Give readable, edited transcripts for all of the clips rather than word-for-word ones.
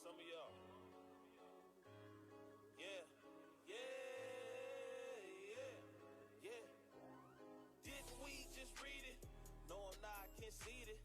some of y'all. Yeah. Didn't we just read it? No, I'm not conceited.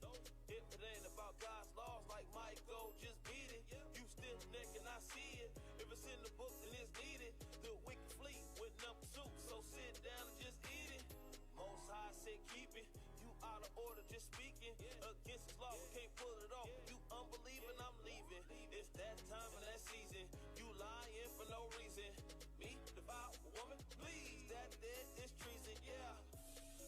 If it ain't about God's laws, like Michael, just beat it. You stiff neck and I see it. If it's in the book, then it's needed. The wicked fleet with number 2, so sit down and just eat it. Most High said keep it. You out of order, just speaking. Against his law, we can't pull it off. You unbelieving, I'm leaving. It's that time and that season. You lying for no reason. Me, devour a woman, please. That there is treason, yeah.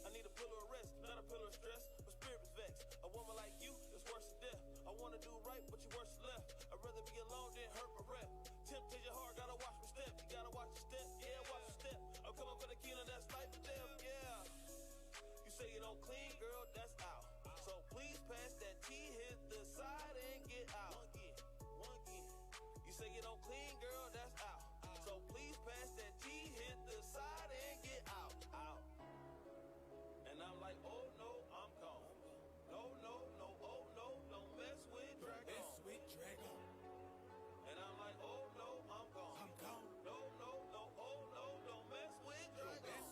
I need a pillar of rest, not a pillar of stress. My spirit is vexed. A woman like you is worse than death. I want to do right, but you worse than left. I'd rather be alone than hurt my rep. Temptation hard, gotta watch my step. You gotta watch your step, yeah, watch your step. I'm coming for the kingdom, that's life or death, yeah. You say you don't clean, girl, that's out. So please pass that tea, hit the side and get out. One again. You say you don't clean, girl, that's out. So please pass that tea, hit the side and get out. And I'm like, oh no, I'm gone. No, oh no, don't mess with Dragon. And I'm like, oh no, I'm gone. No, oh no, don't mess with Dragon.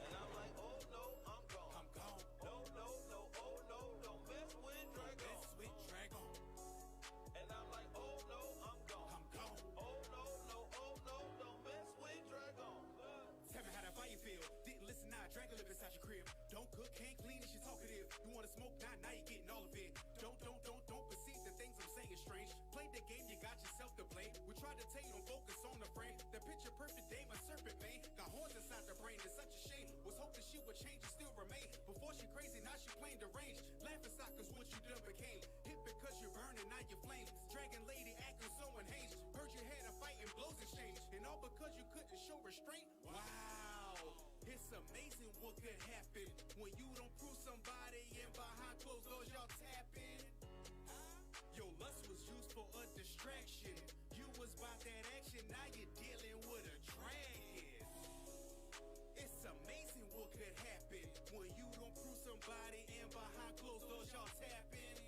And I'm like, oh no, I'm gone. No, oh no, don't mess with Dragon. And I'm like, oh no, I'm gone. Oh no, don't mess with Dragon. Tell me how that fire feel. Didn't listen, now Dragon live inside your crib. Don't cook, can't clean, and she talkative. You wanna smoke, now you getting all of it. Don't perceive the things I'm saying strange. Play the game, you got yourself to blame. We tried to tell you don't focus on the frame. The picture perfect dame, a serpent man. Got horns inside the brain, it's such a shame. Was hoping she would change and still remain. Before she crazy, now she plain deranged. Laughing stock is what you done became. Hit because you're burning, now you're flame. Dragon lady acting so unhinged. Heard you had a fight and blows exchange. And all because you couldn't show restraint. Wow, it's amazing what could happen when you don't prove somebody and behind closed doors y'all tapping. Your lust was used for a distraction. You was about that action, now you're dealing with a dragon. It's amazing what could happen when you don't prove somebody and behind closed doors y'all tapping.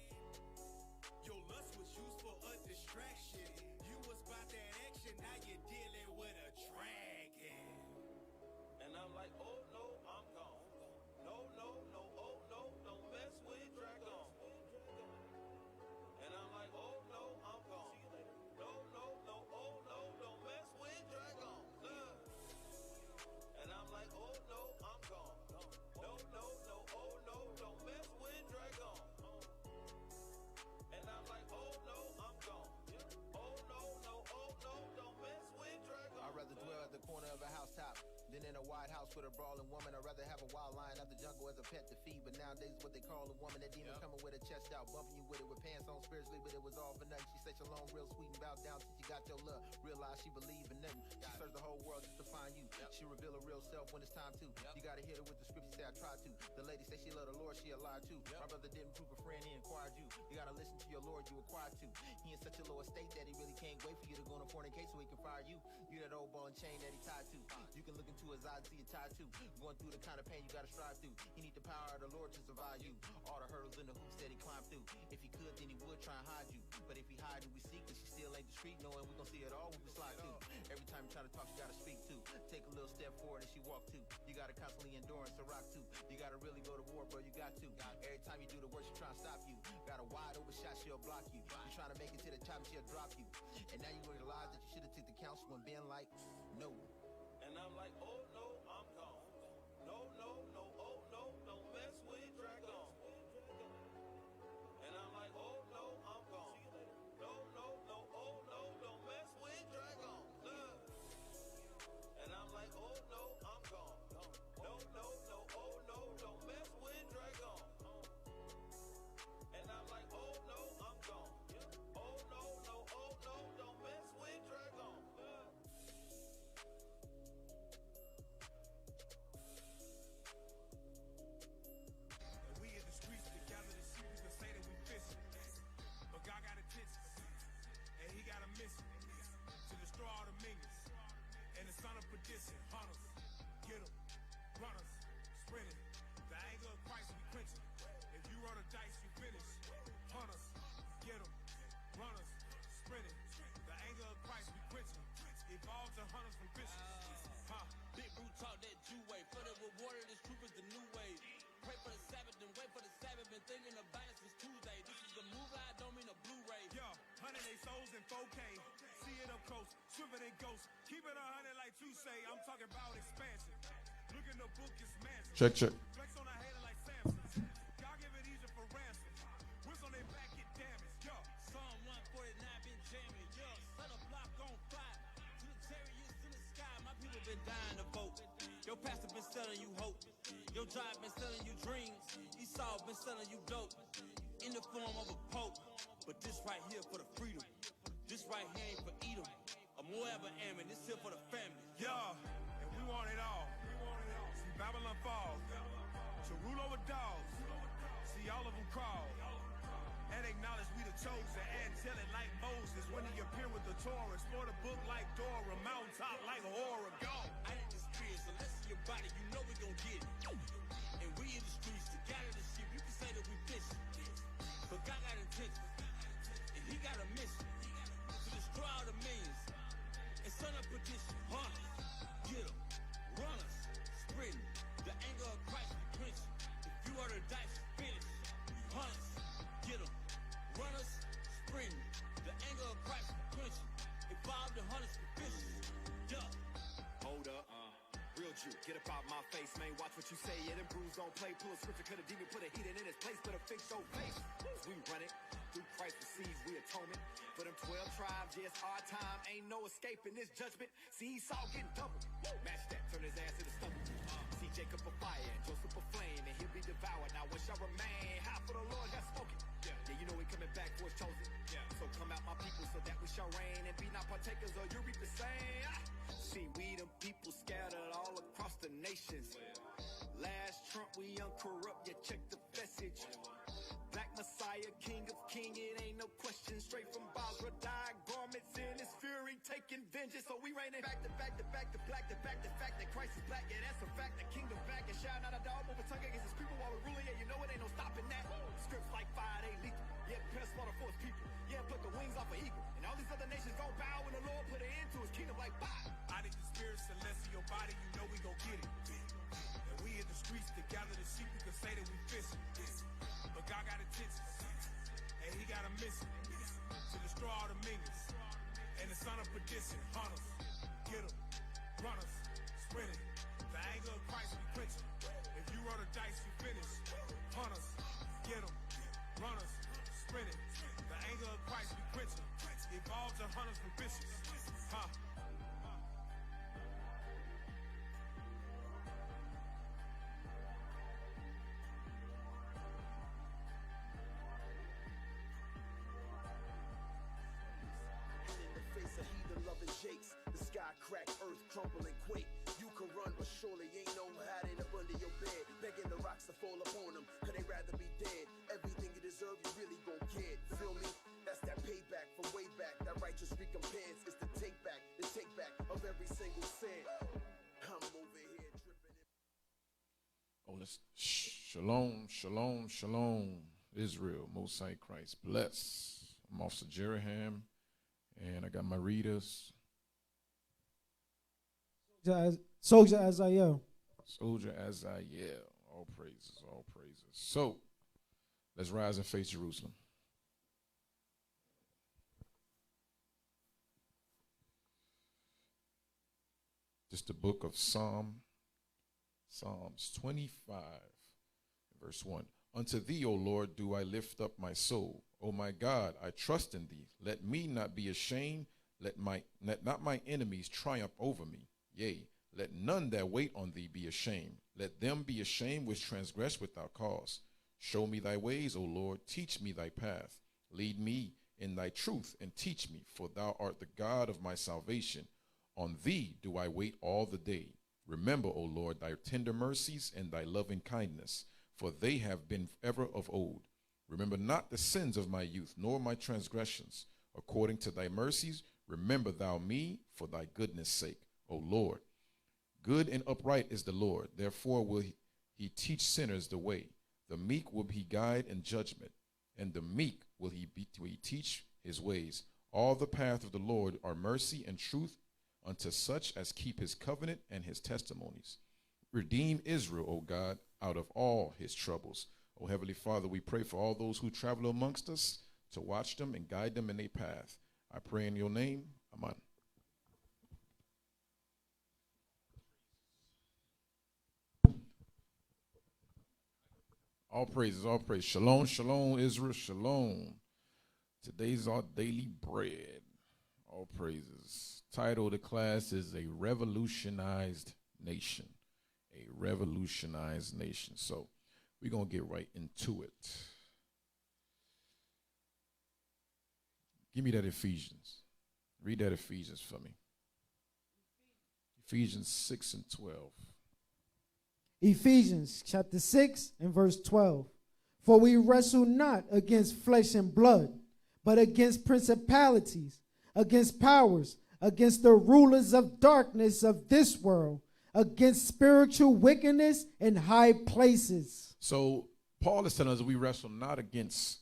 Your lust was used for a distraction. You was about that action, now you're dealing with a dragon. And I'm like, oh no, I'm gone. No, oh no, don't mess with Dragon. And I'm like, oh no, I'm gone. No, oh no, don't mess with Dragon. And I'm like, oh no, I'm gone. No, oh no, don't mess with Dragon. And I'm like, oh no, I'm gone. Oh no, don't mess with Dragon. I'd rather dwell at the corner of a housetop than in a wide house with a brawling woman. I'd rather have a wild lion out the jungle as a pet to feed. But nowadays what they call a woman, that demon coming with a chest out, bumping you with it with pants on spiritually, but it was all for nothing. She said shalom real sweet and bowed down till she got your love. Realized she believed in nothing. She searched the whole world just to find you. She reveal her real self when it's time to. You gotta hit her with the scripture, say I tried to. The lady say she loved the Lord, she a liar too. My brother didn't prove a friend, he inquired you. You gotta listen to your Lord, you acquired to. He in such a low estate that he really can't wait for you to go on a fornicate so he can fire you. You that old ball and chain that he tied to. You can look into his eyes and see it tied to. Going through the kind of pain you gotta strive through. He need the power of the Lord to survive you. All the hurdles and the hoops that he climbed through. If he could, then he would try and hide you. But if he hide you, we seek, cause she still ain't the street, knowing we gon' see it all when we slide through. Every time you try to talk, you gotta speak to. Take a little step forward and she walk too. You gotta constantly endurance to rock too. You gotta really go to war, bro, you got to. Every time you do the work, she try to stop you. Got a wide open shot, she'll block you. You trying to make it to the top, she'll drop you. And now you realize that you should've took the counsel and been like, no. And I'm like, oh no, I'm gone. No, oh no, don't mess with Dragon. And I'm like, oh no, I'm gone. No, oh no, don't mess with Dragon. And I'm like, oh no, I'm gone. No, oh no, don't mess with Dragon. And I'm like, oh no, I'm gone. Oh no, don't mess with Dragon. vicious. Big brute talk that Jew way. For the reward of this truth is the new way. Pray for the Sabbath, then wait for the Sabbath. Been thinking about it since Tuesday. This is a movie, I don't mean a Blu-ray. Yo, 108 souls in 4K. See it up close, swimming in ghosts. Keep it 100 like you say. I'm talking about expansion. Look in the book, it's massive. Check. Flex on a hater like Samson. God give it easy for ransom. Whips on their back get damaged. Yo, Psalm 149 been jamming. Yo, set a block on fire. To the chariots in the sky, my people been dying to vote. Your pastor been selling you hope. Your job been selling you dreams. Esau been selling you dope. In the form of a pope. But this right here for the freedom. This right here ain't for Edom. A Moab or Ammon, this here for the family. yo, and we want it all. See Babylon fall. To rule over dogs. See all of them crawl. And acknowledge we the chosen. And tell it like Moses when he appeared with the Torah. Explore the book like Dora. Mountaintop like Horror. Go. I ain't the spirit, so let's see your body, you know we gon' get it. And we in the streets to gather the sheep, you can say that we fishing. But God got intention, and he got a mission to destroy all the millions and son of perdition. Get 'em, runners, sprinting. The anger of Christ be quenching. If you are the dice, finish. Hunters, get 'em, runners, sprinting. The anger of Christ be quenching. If all the hunters be fishing. Yeah. Hold up, real Jew, get up out my face, man. Watch what you say, yeah, them brews don't play. Pull a scripture, cut a demon, put a heathen in his place, better fix your face. We run it, through Christ receives we atonement. For them 12 tribes, yeah, it's our time. Ain't no escaping this judgment. See Esau getting double. Match that, turn his ass to the stomach. See Jacob a fire and Joseph a flame, and he'll be devoured. Now what shall remain? How for the Lord has spoken. Yeah, you know we coming back for his chosen. So come out my people so that we shall reign and be not partakers or you reap the same. See, we them people scattered all across the nations. Last Trump, we uncorrupt, yeah, check the message. Black Messiah, King of King, it ain't no question. Straight from Basra, dyed garments in his fury, taking vengeance. So we reigning back to back to back to black to back. The fact that Christ is black, yeah, that's a fact. The kingdom back and shine out a dog over tongue against his people while we ruling, yeah, you know it ain't no stopping that. Scripts like fire, they lethal. Yeah, press slaughter for his people. Yeah, put the wings off an eagle. And all these other nations gon' bow when the Lord put an end to his kingdom like bye. I need the spirit, celestial body, you know we gon' get it. And we in the streets to gather the sheep, you can say that we fishing. But God got intentions, and he got a mission to destroy all the minions. And the son of perdition, hunters, get 'em, runners, sprinting. The anger of Christ be quenching. If you roll the dice, you finish. Hunters, get 'em, runners, sprinting. The anger of Christ be quenching. Evolve to hunters from vicious. Shakes, the sky crack, earth crumble and quake. You can run, but surely ain't no hiding up under your bed, begging the rocks to fall upon them, cause they rather be dead. Everything you deserve, you really gon' get. Feel me? That's that payback from way back. That righteous recompense is the take back of every single sin. I'm over here dripping in. Oh, let's shalom, Israel, Most High Christ bless. I'm Officer Jeraham, and I got my readers. Soldier as I am. Soldier as I yell. All praises, all praises. So, let's rise and face Jerusalem. Just the book of Psalms 25, verse 1. Unto thee, O Lord, do I lift up my soul. O my God, I trust in thee. Let me not be ashamed. Let not my enemies triumph over me. Yea, let none that wait on thee be ashamed. Let them be ashamed which transgress without cause. Show me thy ways, O Lord. Teach me thy path. Lead me in thy truth and teach me, for thou art the God of my salvation. On thee do I wait all the day. Remember, O Lord, thy tender mercies and thy loving kindness, for they have been ever of old. Remember not the sins of my youth, nor my transgressions. According to thy mercies, remember thou me for thy goodness' sake, O Lord. Good and upright is the Lord, therefore will he teach sinners the way. The meek will he guide in judgment, and the meek will he teach his ways. All the path of the Lord are mercy and truth unto such as keep his covenant and his testimonies. Redeem Israel, O God, out of all his troubles. O Heavenly Father, we pray for all those who travel amongst us to watch them and guide them in their path. I pray in your name. Amen. All praises, all praise. Shalom, shalom, Israel, shalom. Today's our daily bread. All praises. Title of the class is A Revolutionized Nation. A revolutionized nation. So we're going to get right into it. Give me that Ephesians. Read that Ephesians for me. Ephesians 6 and 12. Ephesians chapter 6 and verse 12. For we wrestle not against flesh and blood, but against principalities, against powers, against the rulers of darkness of this world, against spiritual wickedness in high places. So Paul is telling us we wrestle not against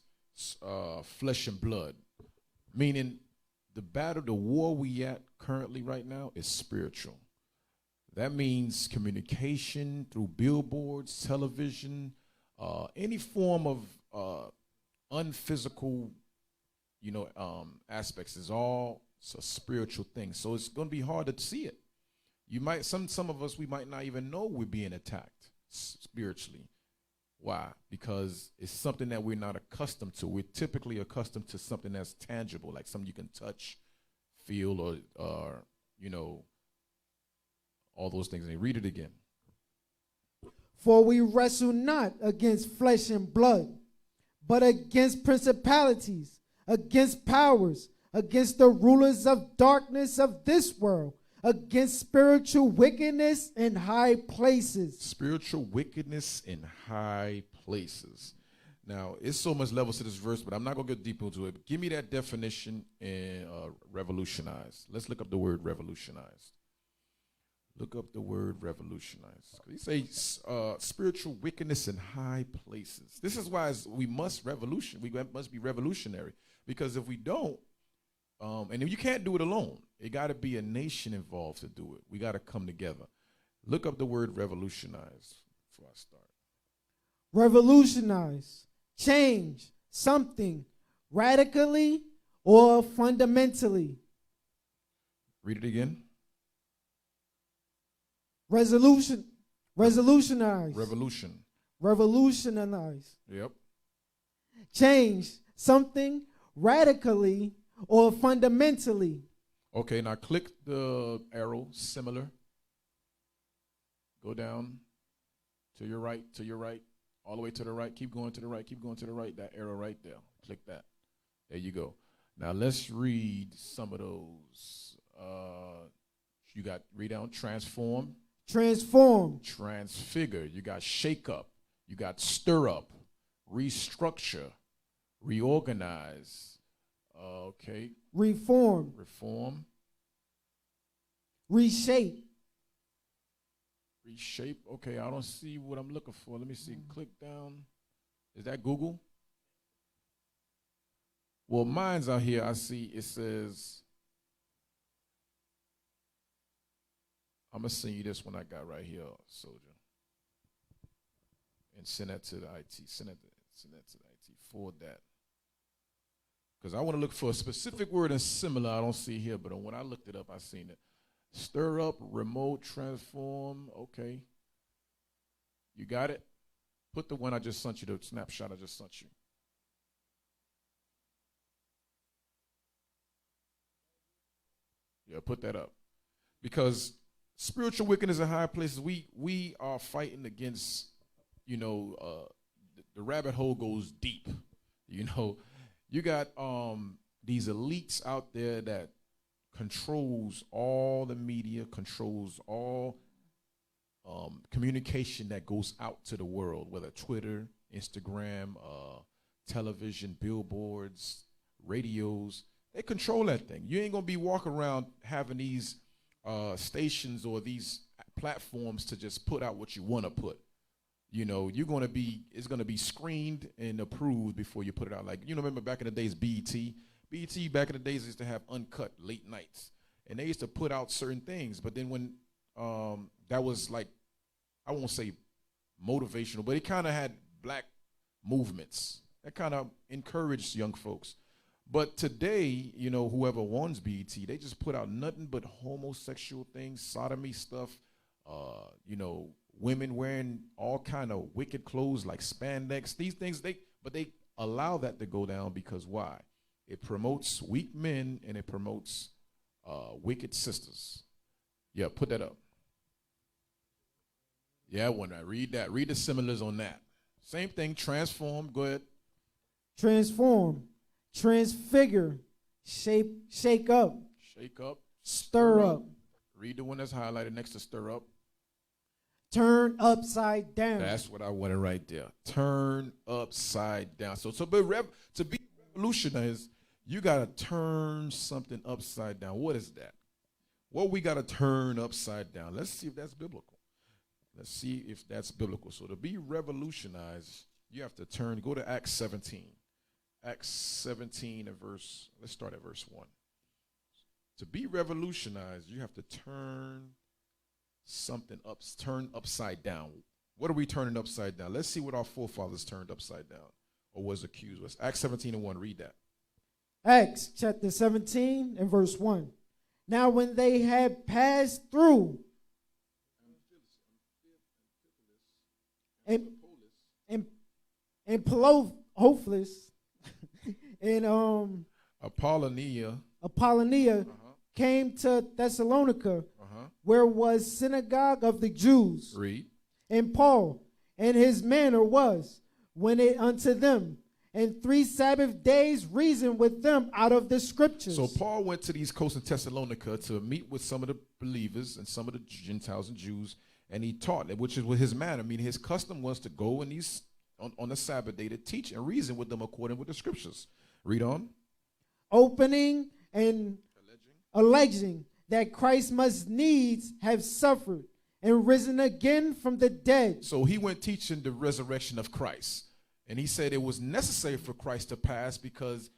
flesh and blood, meaning the battle, the war we at currently right now is spiritual. That means communication through billboards, television, any form of unphysical, aspects is all a spiritual thing. So it's going to be hard to see it. You might, some of us, we might not even know we're being attacked spiritually. Why? Because it's something that we're not accustomed to. We're typically accustomed to something that's tangible, like something you can touch, feel, or all those things. And read it again. For we wrestle not against flesh and blood, but against principalities, against powers, against the rulers of darkness of this world, against spiritual wickedness in high places. Spiritual wickedness in high places. Now, it's so much levels to this verse, but I'm not going to get deep into it. But give me that definition in revolutionized. Let's look up the word revolutionized. Look up the word revolutionized. He says spiritual wickedness in high places. This is why we must be revolutionary. Because if we don't, and you can't do it alone. It got to be a nation involved to do it. We got to come together. Look up the word revolutionize before I start. Revolutionize, change something radically or fundamentally. Read it again. Revolutionize. Revolution. Revolutionize. Yep. Change something radically or fundamentally. Okay, now click the arrow, similar. Go down to your right, all the way to the right. Keep going to the right, that arrow right there. Click that. There you go. Now let's read some of those. You got read down transform. Transform. Transfigure. You got shake up. You got stir up. Restructure. Reorganize. Okay. Reform. Reform. Reshape. Reshape. Okay, I don't see what I'm looking for. Let me see. Click down. Is that Google? Well, mine's out here. I see it says, I'm going to send you this one I got right here, soldier. And send that to the IT. Send that to the IT. Forward that. Because I want to look for a specific word and similar I don't see here, but when I looked it up, I seen it. Stir up, remote, transform. Okay. You got it? Put the one I just sent you, the snapshot I just sent you. Yeah, put that up. Because spiritual wickedness in high places, we are fighting against, the rabbit hole goes deep. You got these elites out there that controls all the media, controls all communication that goes out to the world, whether Twitter, Instagram, television, billboards, radios. They control that thing. You ain't going to be walking around having these stations or these platforms to just put out what you want to put. It's going to be screened and approved before you put it out. Like, remember back in the days, BET back in the days used to have uncut late nights. and they used to put out certain things. But then when that was like, I won't say motivational, but it kind of had black movements that kind of encouraged young folks. But today, you know, whoever wants BET, they just put out nothing but homosexual things, sodomy stuff, you know, women wearing all kind of wicked clothes like spandex. These things, they allow that to go down because why? It promotes weak men and it promotes wicked sisters. Yeah, put that up. Yeah, when I read that, read the similars on that. Same thing, transform, go ahead. Transform, transfigure, shake up. Shake up. Stir up. Read the one that's highlighted next to stir up. Turn upside down. That's what I wanted right there. Turn upside down. So to be revolutionized, you got to turn something upside down. What is that? What we got to turn upside down? Let's see if that's biblical. Let's see if that's biblical. So to be revolutionized, you have to turn. Go to Acts 17. Acts 17 and verse, let's start at verse 1. To be revolutionized, you have to turn something up, turn upside down. What are we turning upside down? Let's see what our forefathers turned upside down or was accused of. Acts 17 and 1, read that. Acts chapter 17 and verse 1. Now when they had passed through and hopeless and Apollonia came to Thessalonica, where was synagogue of the Jews. Read. And Paul and his manner was, when it unto them, and 3 Sabbath days reasoned with them out of the scriptures. So Paul went to the East Coast in Thessalonica to meet with some of the believers and some of the Gentiles and Jews, and he taught, which is with his manner. I mean, his custom was to go in these on the Sabbath day to teach and reason with them according with the scriptures. Read on. Opening and alleging that Christ must needs have suffered and risen again from the dead. So he went teaching the resurrection of Christ. And he said it was necessary for Christ to pass because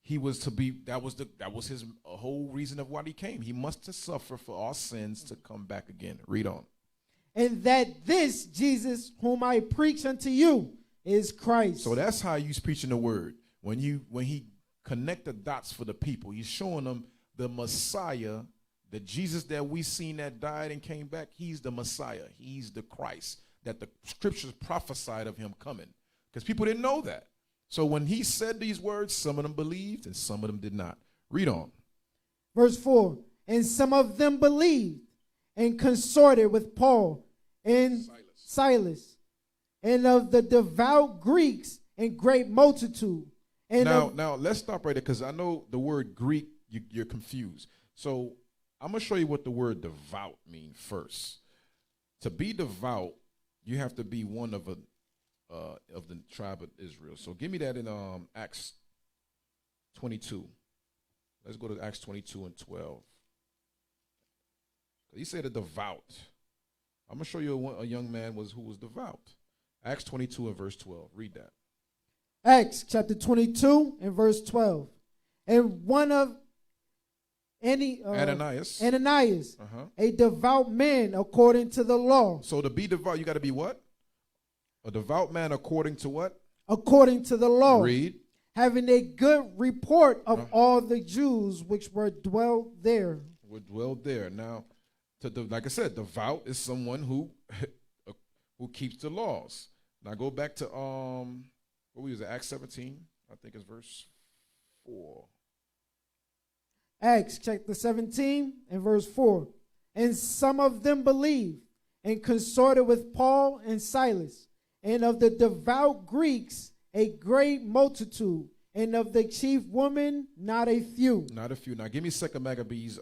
he was to be, that was his whole reason of why he came. He must to suffer for our sins to come back again. Read on. And that this Jesus whom I preach unto you is Christ. So that's how he's preaching the word. When he connect the dots for the people, he's showing them the Messiah, the Jesus that we seen that died and came back. He's the Messiah. He's the Christ that the scriptures prophesied of him coming. Because people didn't know that. So when he said these words, some of them believed and some of them did not. Read on. Verse 4. And some of them believed and consorted with Paul and Silas, and of the devout Greeks and great multitude. And now let's stop right there because I know the word Greek, you're confused. So I'm going to show you what the word devout means first. To be devout, you have to be one of the tribe of Israel. So give me that in Acts 22. Let's go to Acts 22 and 12. He said a devout. I'm going to show you a young man who was devout. Acts 22 and verse 12. Read that. Acts chapter 22 and verse 12. And one of Ananias, a devout man according to the law. So to be devout, you got to be what? A devout man according to what? According to the law. Read. Having a good report of all the Jews which were dwelt there. Now, like I said, devout is someone who keeps the laws. Now go back to what we was at, Acts 17. I think it's verse 4. Acts chapter 17 and verse 4. And some of them believed and consorted with Paul and Silas, and of the devout Greeks a great multitude, and of the chief women not a few. Not a few. Now give me 2 Maccabees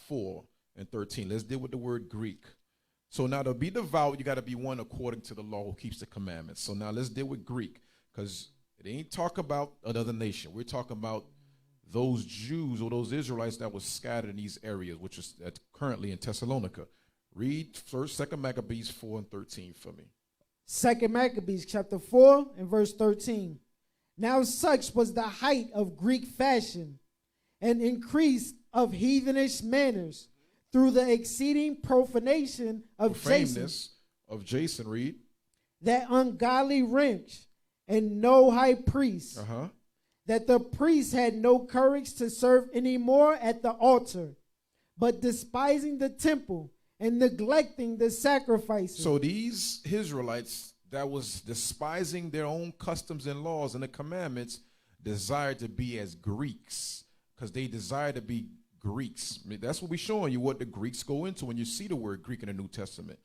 4 and 13. Let's deal with the word Greek. So now to be devout, you got to be one according to the law who keeps the commandments. So now let's deal with Greek, because it ain't talk about another nation. We're talking about those Jews or those Israelites that was scattered in these areas, which is currently in Thessalonica. Read 2 Maccabees 4 and 13 for me. 2 Maccabees chapter 4 and verse 13. Now such was the height of Greek fashion, and increase of heathenish manners through the exceeding profanation of Jason, Profaneness of Jason, read. that ungodly wrench, and no high priest, that the priest had no courage to serve any more at the altar, but despising the temple and neglecting the sacrifices. So these Israelites that was despising their own customs and laws and the commandments desired to be as Greeks, because they desire to be Greeks. I mean, that's what we're showing you, what the Greeks go into when you see the word Greek in the New Testament.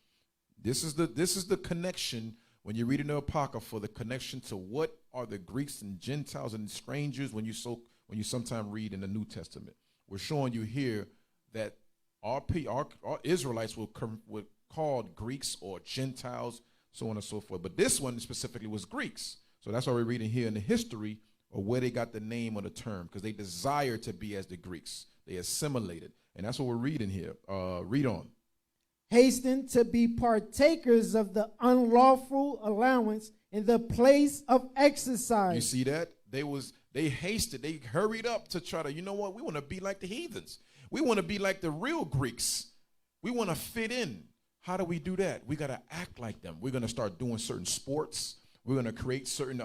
This is the connection when you read in the Apocrypha, the connection to what are the Greeks and Gentiles and strangers when you sometimes read in the New Testament. We're showing you here that our Israelites were called Greeks or Gentiles, so on and so forth. But this one specifically was Greeks. So that's why we're reading here in the history of where they got the name or the term, because they desire to be as the Greeks. They assimilated. And that's what we're reading here. Read on. Hasten to be partakers of the unlawful allowance in the place of exercise. You see that? They hasted, they hurried up to try to, you know what, we want to be like the heathens. We want to be like the real Greeks. We want to fit in. How do we do that? We got to act like them. We're going to start doing certain sports. We're going to create certain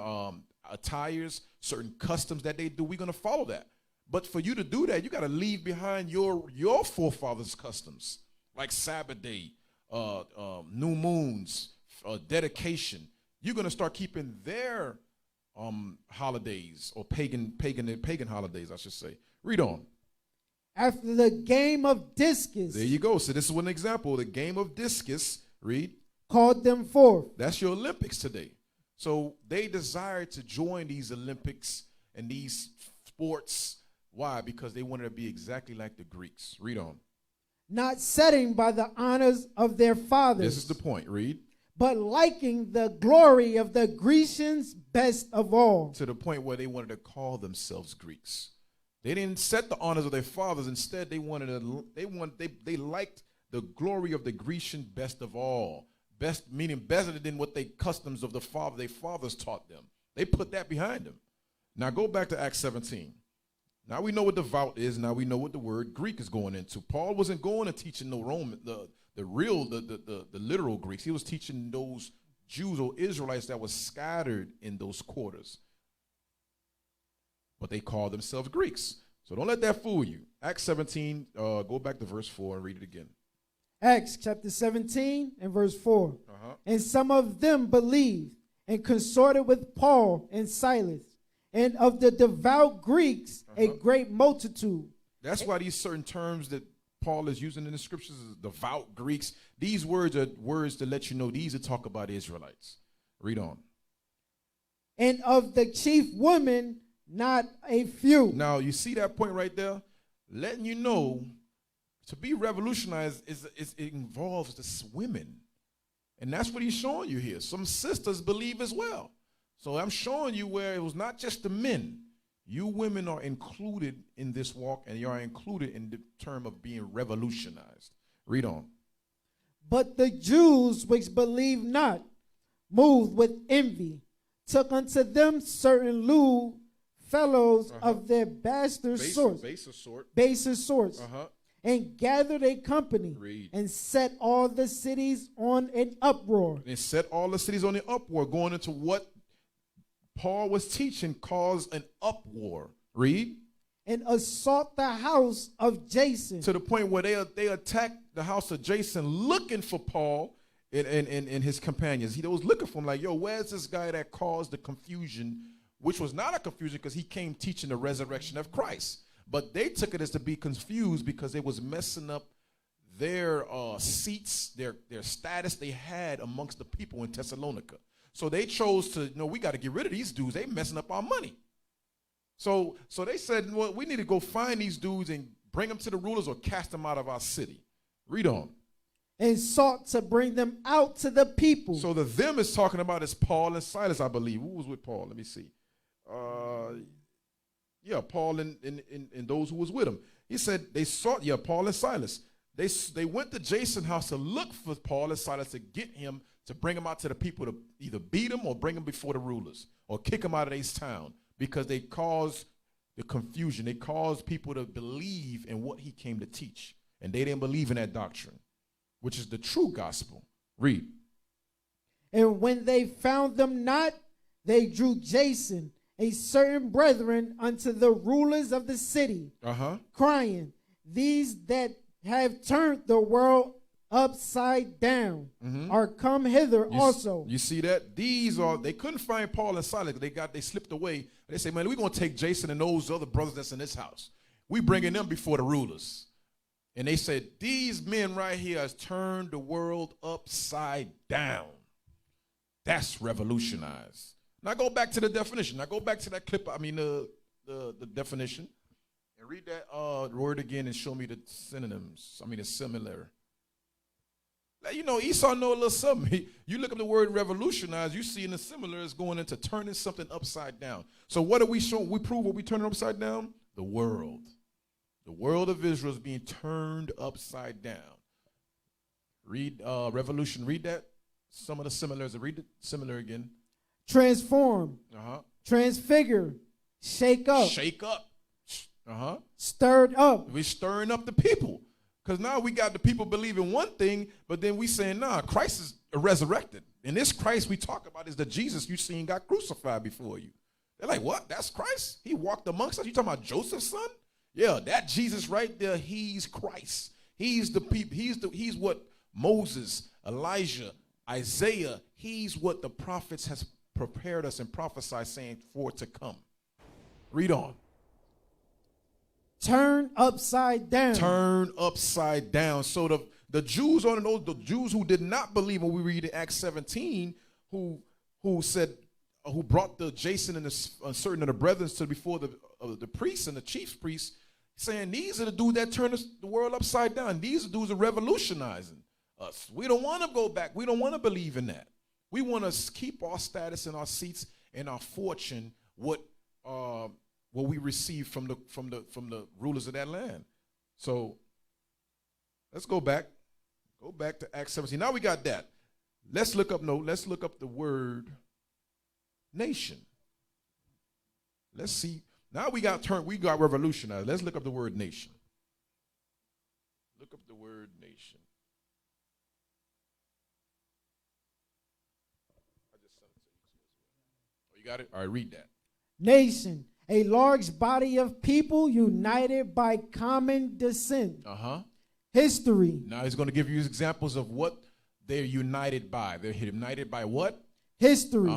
attires, certain customs that they do. We're going to follow that. But for you to do that, you got to leave behind your forefathers' customs, like Sabbath day, new moons, dedication. You're going to start keeping their holidays, or pagan holidays, I should say. Read on. After the game of discus. There you go. So this is one example. The game of discus, read. Called them forth. That's your Olympics today. So they desire to join these Olympics and these sports. Why? Because they wanted to be exactly like the Greeks. Read on. Not setting by the honors of their fathers. This is the point. Read. But liking the glory of the Grecians best of all. To the point where they wanted to call themselves Greeks. They didn't set the honors of their fathers. Instead, they liked the glory of the Grecian best of all. Best meaning better than what they customs of their fathers taught them. They put that behind them. Now go back to Acts 17. Now we know what devout is. Now we know what the word Greek is going into. Paul wasn't going to teaching no Roman, the literal Greeks. He was teaching those Jews or Israelites that were scattered in those quarters. But they called themselves Greeks. So don't let that fool you. Acts 17, go back to verse 4 and read it again. Acts chapter 17 and verse 4. And some of them believed and consorted with Paul and Silas, and of the devout Greeks a great multitude. That's why these certain terms that Paul is using in the scriptures is devout Greeks. These words are words to let you know these are talk about Israelites. Read on. And of the chief women, not a few. Now, you see that point right there? Letting you know to be revolutionized it involves the women. And that's what he's showing you here. Some sisters believe as well. So I'm showing you where it was not just the men. You women are included in this walk, and you are included in the term of being revolutionized. Read on. But the Jews which believed not, moved with envy, took unto them certain lewd fellows of their baser sorts, and gathered a company, and set all the cities on an uproar. They set all the cities on an uproar, going into what Paul was teaching caused an uproar. Read. And assault the house of Jason. To the point where they attacked the house of Jason looking for Paul and his companions. He was looking for him like, yo, where's this guy that caused the confusion, which was not a confusion because he came teaching the resurrection of Christ. But they took it as to be confused because it was messing up their seats, their status they had amongst the people in Thessalonica. So they chose to, we got to get rid of these dudes. They messing up our money. So they said, well, we need to go find these dudes and bring them to the rulers or cast them out of our city. Read on. And sought to bring them out to the people. So the them is talking about is Paul and Silas, I believe. Who was with Paul? Let me see. Paul and those who was with him. He said they sought, Paul and Silas. They went to Jason's house to look for Paul and Silas to get him, to bring him out to the people to either beat him or bring him before the rulers or kick him out of his town because they caused the confusion. They caused people to believe in what he came to teach. And they didn't believe in that doctrine, which is the true gospel. Read. And when they found them not, they drew Jason, a certain brethren, unto the rulers of the city, crying, these that have turned the world upside down are come hither also. You see that? These are, they couldn't find Paul and Silas. They slipped away. They say, man, we're going to take Jason and those other brothers that's in this house. We bringing them before the rulers. And they said, these men right here has turned the world upside down. That's revolutionized. Now go back to the definition. Now go back to that clip, the definition. And read that word again and show me the synonyms. The similar. You know, Esau know a little something. You look up the word revolutionize, you see in the similar is going into turning something upside down. So what are we showing? We prove what we turning upside down? The world. The world of Israel is being turned upside down. Read revolution. Read that. Some of the similars. Read the similar again. Transform. Transfigure. Shake up. Shake up. Stirred up. We're stirring up the people. Because now we got the people believing one thing, but then we saying, nah, Christ is resurrected. And this Christ we talk about is the Jesus you seen got crucified before you. They're like, what? That's Christ? He walked amongst us? You talking about Joseph's son? Yeah, that Jesus right there, he's Christ. He's the people. He's what Moses, Elijah, Isaiah, he's what the prophets has prepared us and prophesied saying for to come. Read on. Turn upside down. Turn upside down. So the Jews on the Jews who did not believe when we read in Acts 17, who brought the Jason and certain of the brethren to before the priests and the chief priests, saying these are the dudes that turn the world upside down. These are dudes are revolutionizing us. We don't want to go back. We don't want to believe in that. We want to keep our status and our seats and our fortune. What we received from the rulers of that land. So let's go back. Go back to Acts 17. Now we got that. Let's look up the word nation. Let's see. Now we got revolutionized. Let's look up the word nation. Look up the word nation. I just sent it to you. Oh, you got it? All right, read that. Nation. A large body of people united by common descent. History. Now he's going to give you examples of what they're united by. They're united by what? History.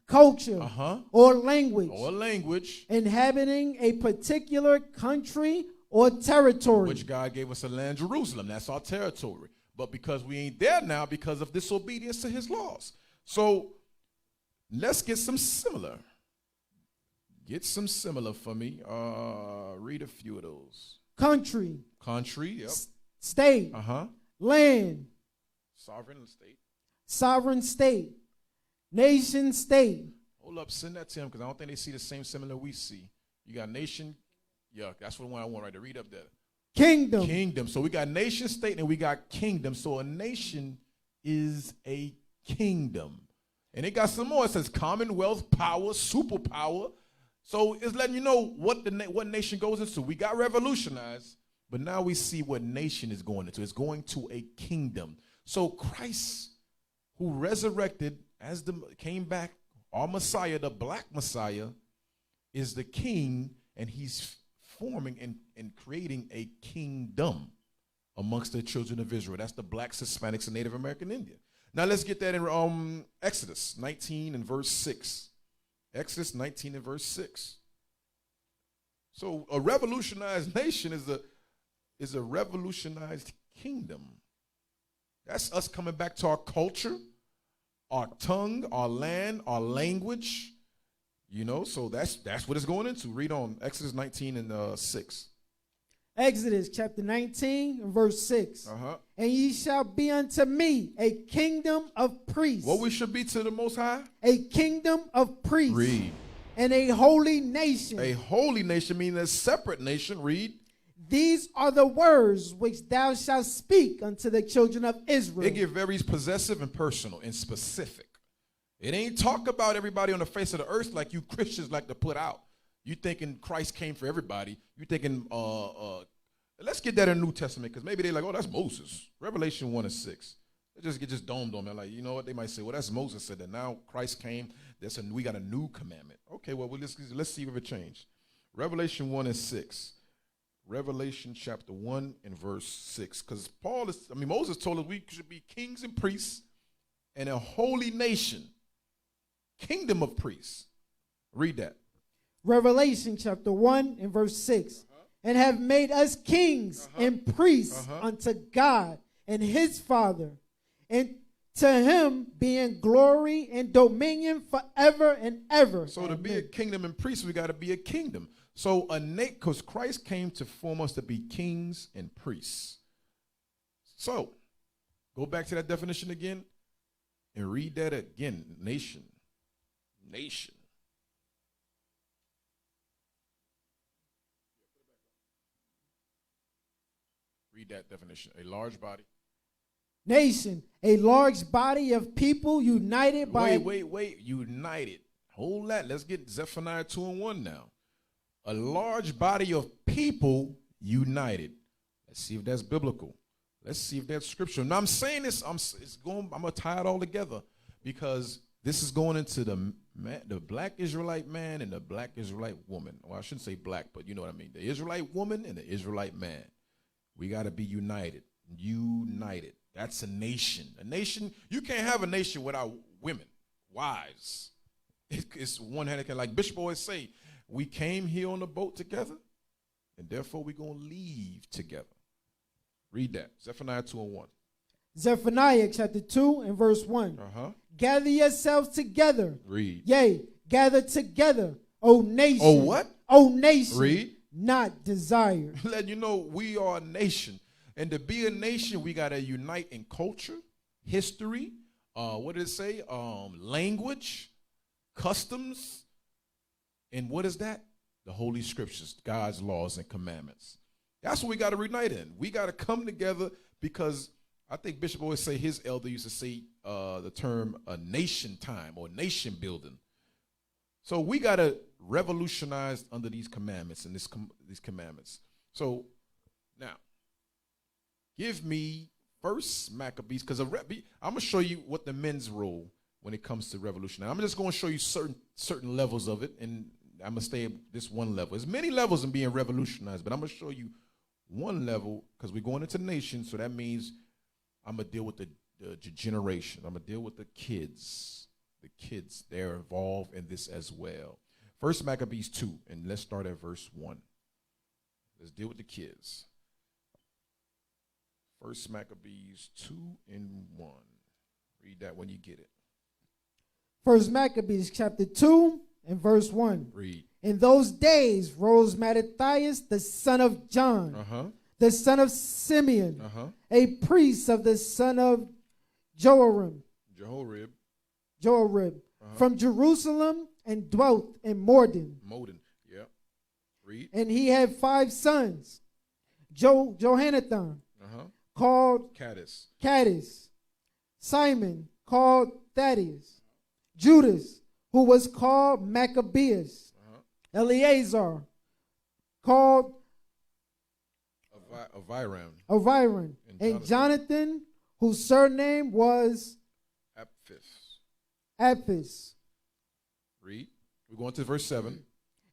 Culture. Or language. Or language. Inhabiting a particular country or territory. Which God gave us a land, Jerusalem. That's our territory. But because we ain't there now because of disobedience to his laws. So let's get some similar. Get some similar for me. Read a few of those. Country. Country, yep. State. Land. Sovereign state. Sovereign state. Nation state. Hold up, send that to him because I don't think they see the same similar we see. You got nation. Yeah, that's the one I want right to read up there. Kingdom. Kingdom. So we got nation state and we got kingdom. So a nation is a kingdom. And it got some more. It says commonwealth, power, superpower. So it's letting you know what nation goes into. We got revolutionized, but now we see what nation is going into. It's going to a kingdom. So Christ, who resurrected came back, our Messiah, the black Messiah, is the king, and he's forming and creating a kingdom amongst the children of Israel. That's the blacks, Hispanics, and Native American Indian. Now let's get that in Exodus 19 and verse 6. Exodus 19 and verse 6. So a revolutionized nation is a revolutionized kingdom. That's us coming back to our culture, our tongue, our land, our language. You know, so that's what it's going into. Read on Exodus 19 and 6. Exodus chapter 19 and verse 6. And ye shall be unto me a kingdom of priests. What we should be to the Most High? A kingdom of priests. Read. And a holy nation. A holy nation meaning a separate nation. Read. These are the words which thou shalt speak unto the children of Israel. They get very possessive and personal and specific. It ain't talk about everybody on the face of the earth like you Christians like to put out. You thinking Christ came for everybody. You thinking, let's get that in the New Testament, because maybe they're like, oh, that's Moses. Revelation 1 and 6. It just dawned on me. Like, you know what? They might say, well, that's Moses said that. Now Christ came. We got a new commandment. Okay, well, let's see if it changed. Revelation 1 and 6. Revelation chapter 1 and verse 6. Because Moses told us we should be kings and priests and a holy nation, kingdom of priests. Read that. Revelation chapter 1 and verse 6. And have made us kings and priests unto God and his Father. And to him being glory and dominion forever and ever. So to be a kingdom and priest, we got to be a kingdom. So because Christ came to form us to be kings and priests. So go back to that definition again and read that again. Nation. Read that definition. A large body. Nation, a large body of people united by... Wait. United. Hold that. Let's get Zephaniah 2 and 1 now. A large body of people united. Let's see if that's biblical. Let's see if that's scripture. Now I'm saying this, I'm going to tie it all together, because this is going into the black Israelite man and the black Israelite woman. Well, I shouldn't say black, but you know what I mean. The Israelite woman and the Israelite man. We got to be united. United. That's a nation. A nation, you can't have a nation without women, wives. It's one-handed. Like Bishop always say, we came here on the boat together, and therefore we're going to leave together. Read that. Zephaniah 2 and 1. Zephaniah chapter 2 and verse 1. Gather yourselves together. Read. Yea, gather together, O nation. Oh, what? O nation. Read. Not desired. Letting you know we are a nation. And to be a nation, we got to unite in culture, history, what did it say? Language, customs, and what is that? The Holy Scriptures, God's laws and commandments. That's what we got to unite in. We got to come together, because I think Bishop always say, his elder used to say the term nation time or nation building. So we got to revolutionize under these commandments and these commandments. So now, give me First Maccabees, because I'm going to show you what the men's role when it comes to revolution. I'm just going to show you certain levels of it, and I'm going to stay at this one level. There's many levels in being revolutionized, but I'm going to show you one level, because we're going into nations, so that means I'm going to deal with the generation. I'm going to deal with the kids. The kids, they're involved in this as well. First Maccabees 2, and let's start at verse 1. Let's deal with the kids. First Maccabees 2 and 1. Read that when you get it. First Maccabees chapter 2 and verse 1. Read. In those days rose Mattathias, the son of John, the son of Simeon, a priest of the son of Joarib, from Jerusalem, and dwelt in Morden. Yeah. Read. And he had 5 sons, Johanathan, called Caddis, Simon, called Thaddeus, Judas, who was called Maccabeus, Eleazar, called Aviram, and Jonathan, whose surname was Apphus. Read. We're going to verse 7.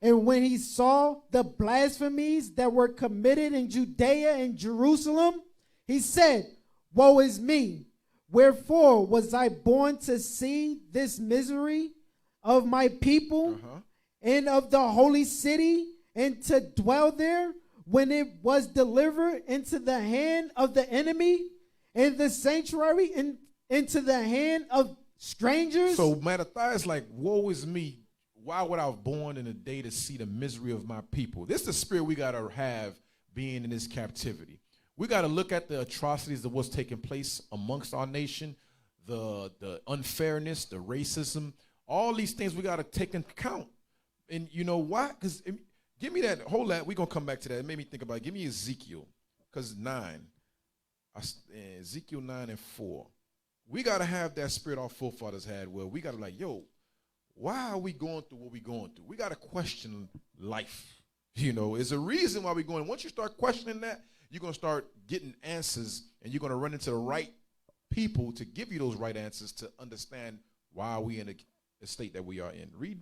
And when he saw the blasphemies that were committed in Judea and Jerusalem, he said, woe is me. Wherefore was I born to see this misery of my people and of the holy city, and to dwell there when it was delivered into the hand of the enemy, and the sanctuary into the hand of strangers? So Mattathias like, woe is me. Why would I have born in a day to see the misery of my people? This is the spirit we got to have being in this captivity. We got to look at the atrocities of what's taking place amongst our nation, the unfairness, the racism, all these things we got to take into account. And you know why? Because give me that, hold that, we're going to come back to that. It made me think about it. Give me Ezekiel, because Ezekiel 9 and 4. We got to have that spirit our forefathers had, where we got to like, yo, why are we going through what we're going through? We got to question life. You know, it's a reason why we're going. Once you start questioning that, you're going to start getting answers, and you're going to run into the right people to give you those right answers to understand why we in the state that we are in. Read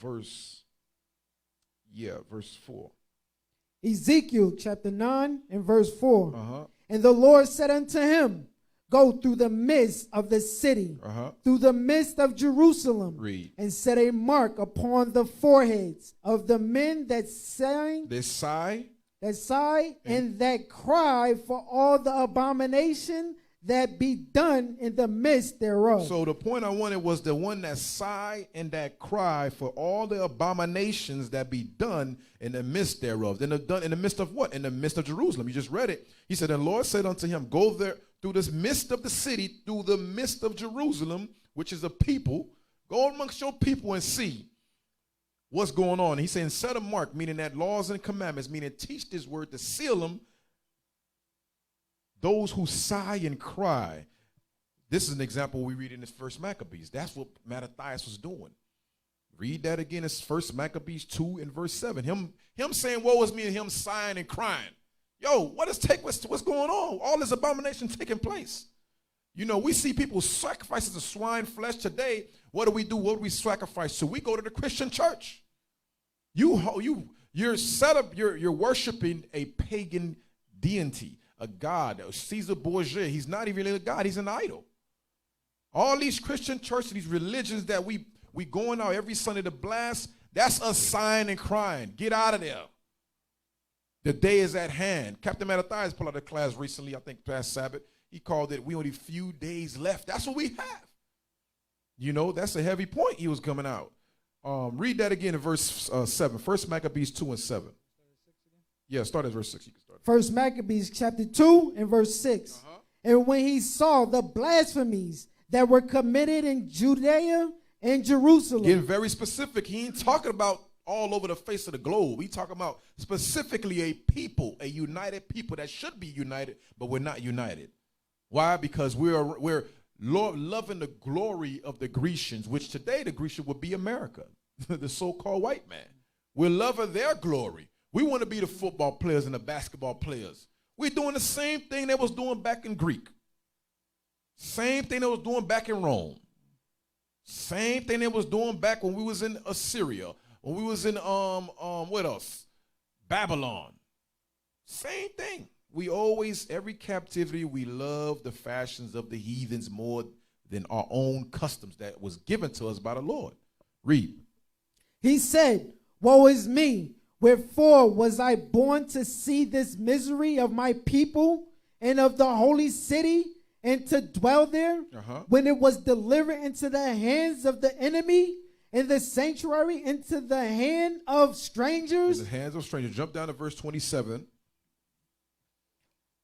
verse 4. Ezekiel chapter 9 and verse 4. Uh-huh. And the Lord said unto him, go through the midst of the city, through the midst of Jerusalem, Read. and set a mark upon the foreheads of the men that sigh, and that cry for all the abomination that be done in the midst thereof. So the point I wanted was the one that sigh and that cry for all the abominations that be done in the midst thereof. Then done in the midst of what? In the midst of Jerusalem. You just read it. He said, and the Lord said unto him, go there through this midst of the city, through the midst of Jerusalem, which is a people. Go amongst your people and see what's going on. He's saying set a mark, meaning that laws and commandments, meaning teach this word to seal them. Those who sigh and cry. This is an example we read in this First Maccabees. That's what Mattathias was doing. Read that again. It's First Maccabees 2 and verse 7. Him saying, woe is me, and him sighing and crying. Yo, what's going on? All this abomination taking place. You know, we see people sacrifices of swine flesh today. What do we do? What do we sacrifice to? We go to the Christian church. You're set up, you're worshiping a pagan deity. A god, Caesar Borgia. He's not even a god, he's an idol. All these Christian churches, these religions that we going out every Sunday to blast, that's us sighing and crying. Get out of there. The day is at hand. Captain Mattathias pulled out a class recently, I think past Sabbath. He called it, we only few days left. That's what we have. You know, that's a heavy point he was coming out. Read that again in verse 7. First Maccabees 2 and 7. Yeah, start at verse 6. You can start. First Maccabees chapter 2 and verse 6. And when he saw the blasphemies that were committed in Judea and Jerusalem. Getting very specific. He ain't talking about all over the face of the globe. We talking about specifically a people, a united people that should be united, but we're not united. Why? Because we're loving the glory of the Grecians, which today the Grecian would be America, the so-called white man. We're loving their glory. We want to be the football players and the basketball players. We're doing the same thing they was doing back in Greek. Same thing they was doing back in Rome. Same thing they was doing back when we was in Assyria. When we was in, what else? Babylon. Same thing. We always, every captivity, we love the fashions of the heathens more than our own customs that was given to us by the Lord. Read. He said, woe is me. Wherefore was I born to see this misery of my people and of the holy city, and to dwell there, when it was delivered into the hands of the enemy, and the sanctuary into the hand of strangers? In the hands of strangers. Jump down to verse 27.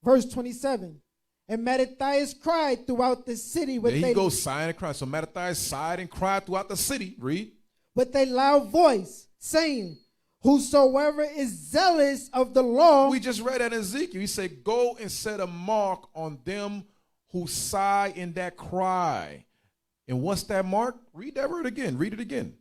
Verse 27. And Mattathias cried throughout the city with there he goes, sighing and crying. So Mattathias sighed and cried throughout the city. Read. With a loud voice, saying, whosoever is zealous of the law. We just read that in Ezekiel. He said, go and set a mark on them who sigh in that cry. And what's that mark? Read that word again. Read it again.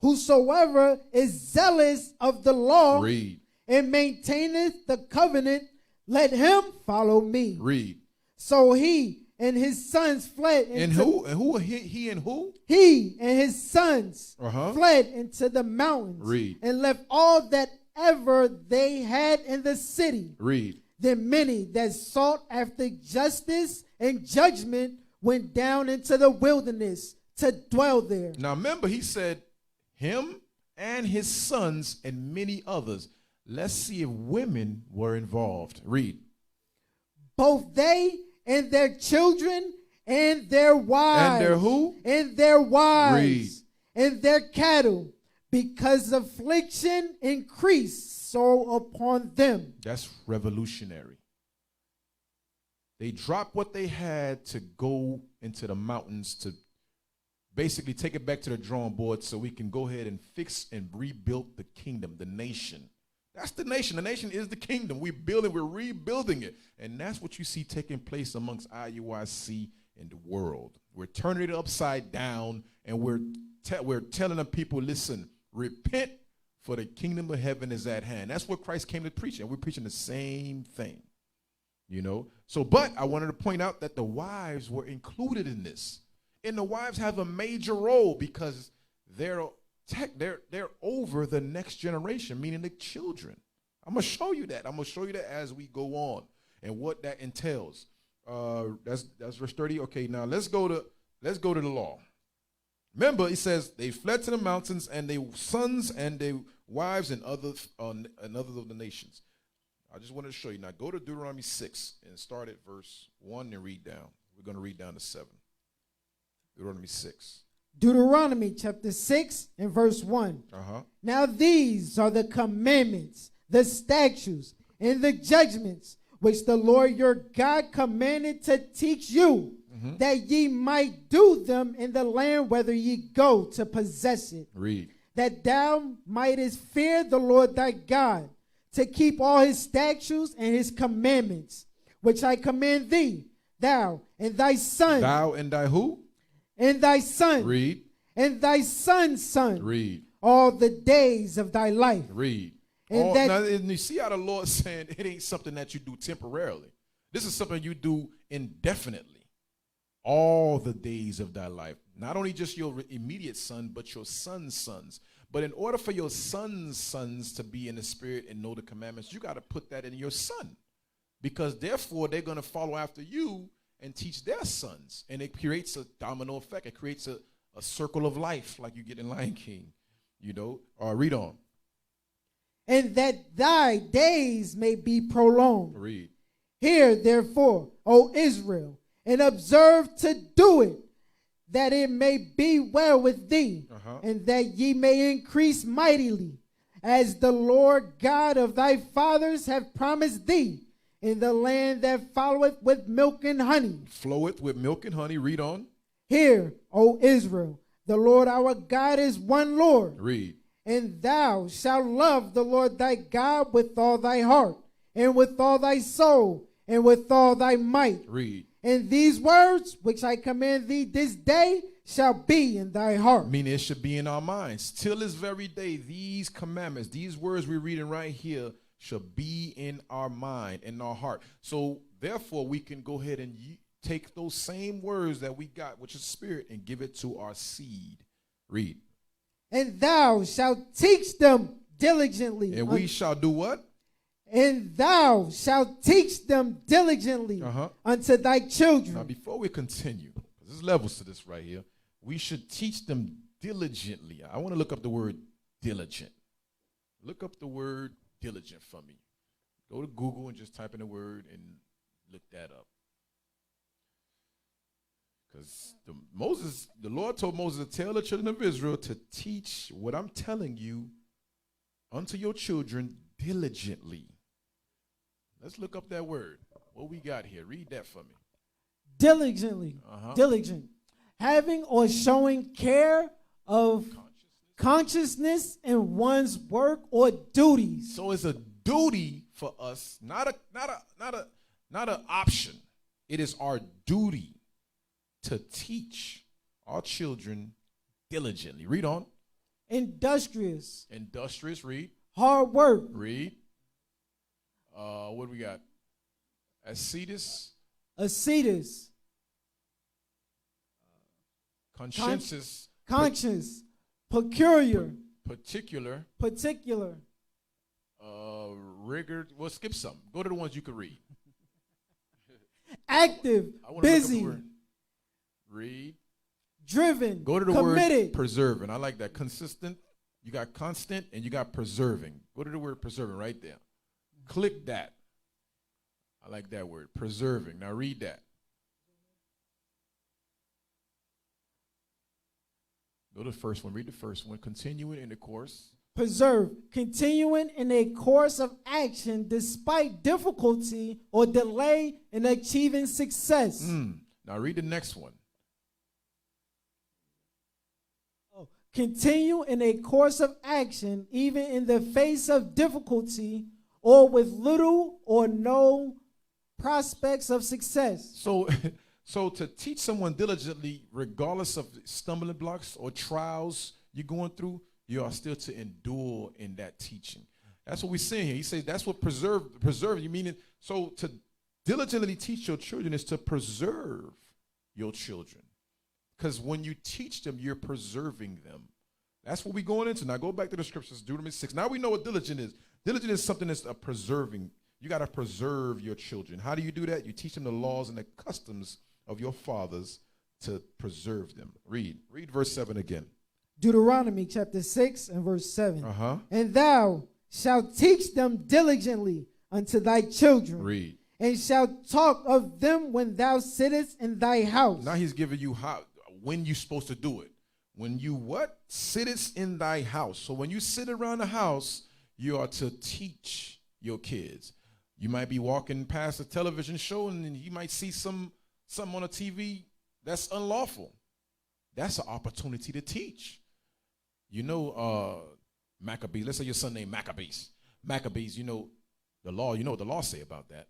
Whosoever is zealous of the law. Read. And maintaineth the covenant, let him follow me. Read. So he and his sons fled. And who? And who? He and who? He and his sons fled into the mountains. Read. And left all that ever they had in the city. Read. Then many that sought after justice and judgment went down into the wilderness to dwell there. Now remember, he said him and his sons and many others. Let's see if women were involved. Read. Both they and their children and their wives. And their who? And their wives. Read. And their cattle, because affliction increased so upon them. That's revolutionary. They dropped what they had to go into the mountains to basically take it back to the drawing board so we can go ahead and fix and rebuild the kingdom, the nation. That's the nation. The nation is the kingdom. We're rebuilding it. And that's what you see taking place amongst IUIC in the world. We're turning it upside down, and we're telling the people, listen, repent, for the kingdom of heaven is at hand. That's what Christ came to preach, and we're preaching the same thing. You know? So, but I wanted to point out that the wives were included in this. And the wives have a major role because they're over the next generation, meaning the children. I'm going to show you that. I'm going to show you that as we go on and what that entails. That's verse 30. Okay, now let's go to the law. Remember, it says they fled to the mountains, and their sons and their wives and others of the nations. I just wanted to show you. Now go to Deuteronomy 6 and start at verse 1 and read down. We're going to read down to 7. Deuteronomy 6. Deuteronomy chapter 6 and verse 1. Now these are the commandments, the statutes, and the judgments which the Lord your God commanded to teach you, that ye might do them in the land whither ye go to possess it. Read. That thou mightest fear the Lord thy God, to keep all his statutes and his commandments, which I command thee, thou and thy son. Thou and thy who? And thy son. Read. And thy son's son. Read. All the days of thy life. Read. And now, and you see how the Lord's saying it ain't something that you do temporarily. This is something you do indefinitely. All the days of thy life. Not only just your immediate son, but your son's sons. But in order for your son's sons to be in the spirit and know the commandments, you got to put that in your son. Because therefore, they're going to follow after you and teach their sons. And it creates a domino effect. It creates a circle of life like you get in Lion King. You know, read on. And that thy days may be prolonged. Read. Hear therefore, O Israel, and observe to do it, that it may be well with thee, and that ye may increase mightily, as the Lord God of thy fathers have promised thee, in the land that floweth with milk and honey. Floweth with milk and honey. Read on. Hear, O Israel, the Lord our God is one Lord. Read. And thou shalt love the Lord thy God with all thy heart, and with all thy soul, and with all thy might. Read. And these words which I command thee this day shall be in thy heart. Meaning it should be in our minds. Till this very day, these commandments, these words we're reading right here, should be in our mind, in our heart. So therefore, we can go ahead and take those same words that we got, which is spirit, and give it to our seed. Read. And thou shalt teach them diligently. And we shall do what? And thou shalt teach them diligently unto thy children. Now, before we continue, there's levels to this right here. We should teach them diligently. I want to look up the word diligent. Look up the word diligent for me. Go to Google and just type in the word and look that up. Because the Lord told Moses to tell the children of Israel to teach what I'm telling you unto your children diligently. Let's look up that word. What we got here? Read that for me. Diligently. Diligent. Having or showing care of consciousness in one's work or duties. So it's a duty for us, not an option. It is our duty to teach our children diligently. Read on. Industrious. Industrious. Read. Hard work. Read. What do we got? Ascetus. Ascetus. Conscientious. Conscious. Peculiar. Particular. Particular. Rigor. Well, skip some. Go to the ones you can read. Active. Busy. Read. Driven. Go to the committed. Word preserving. I like that. Consistent. You got constant and you got preserving. Go to the word preserving right there. Click that. I like that word. Preserving. Now read that. Go to the first one. Read the first one. Continuing in the course. Preserve. Continuing in a course of action despite difficulty or delay in achieving success. Now read the next one. Continue in a course of action even in the face of difficulty or with little or no prospects of success. So to teach someone diligently, regardless of stumbling blocks or trials you're going through, you are still to endure in that teaching. That's what we're saying here. He says that's what preserve you mean it. So to diligently teach your children is to preserve your children. Because when you teach them, you're preserving them. That's what we're going into. Now go back to the scriptures, Deuteronomy 6. Now we know what diligent is. Diligent is something that's preserving. You got to preserve your children. How do you do that? You teach them the laws and the customs of your fathers to preserve them. Read verse 7 again. Deuteronomy chapter 6 and verse 7. Uh-huh. And thou shalt teach them diligently unto thy children. Read. And shalt talk of them when thou sittest in thy house. Now he's giving you when you're supposed to do it. When you what? Sittest in thy house. So when you sit around the house, you are to teach your kids. You might be walking past a television show and you might see something on a TV that's unlawful. That's an opportunity to teach. You know, Maccabees, let's say your son named Maccabees. Maccabees, you know the law, you know what the law say about that.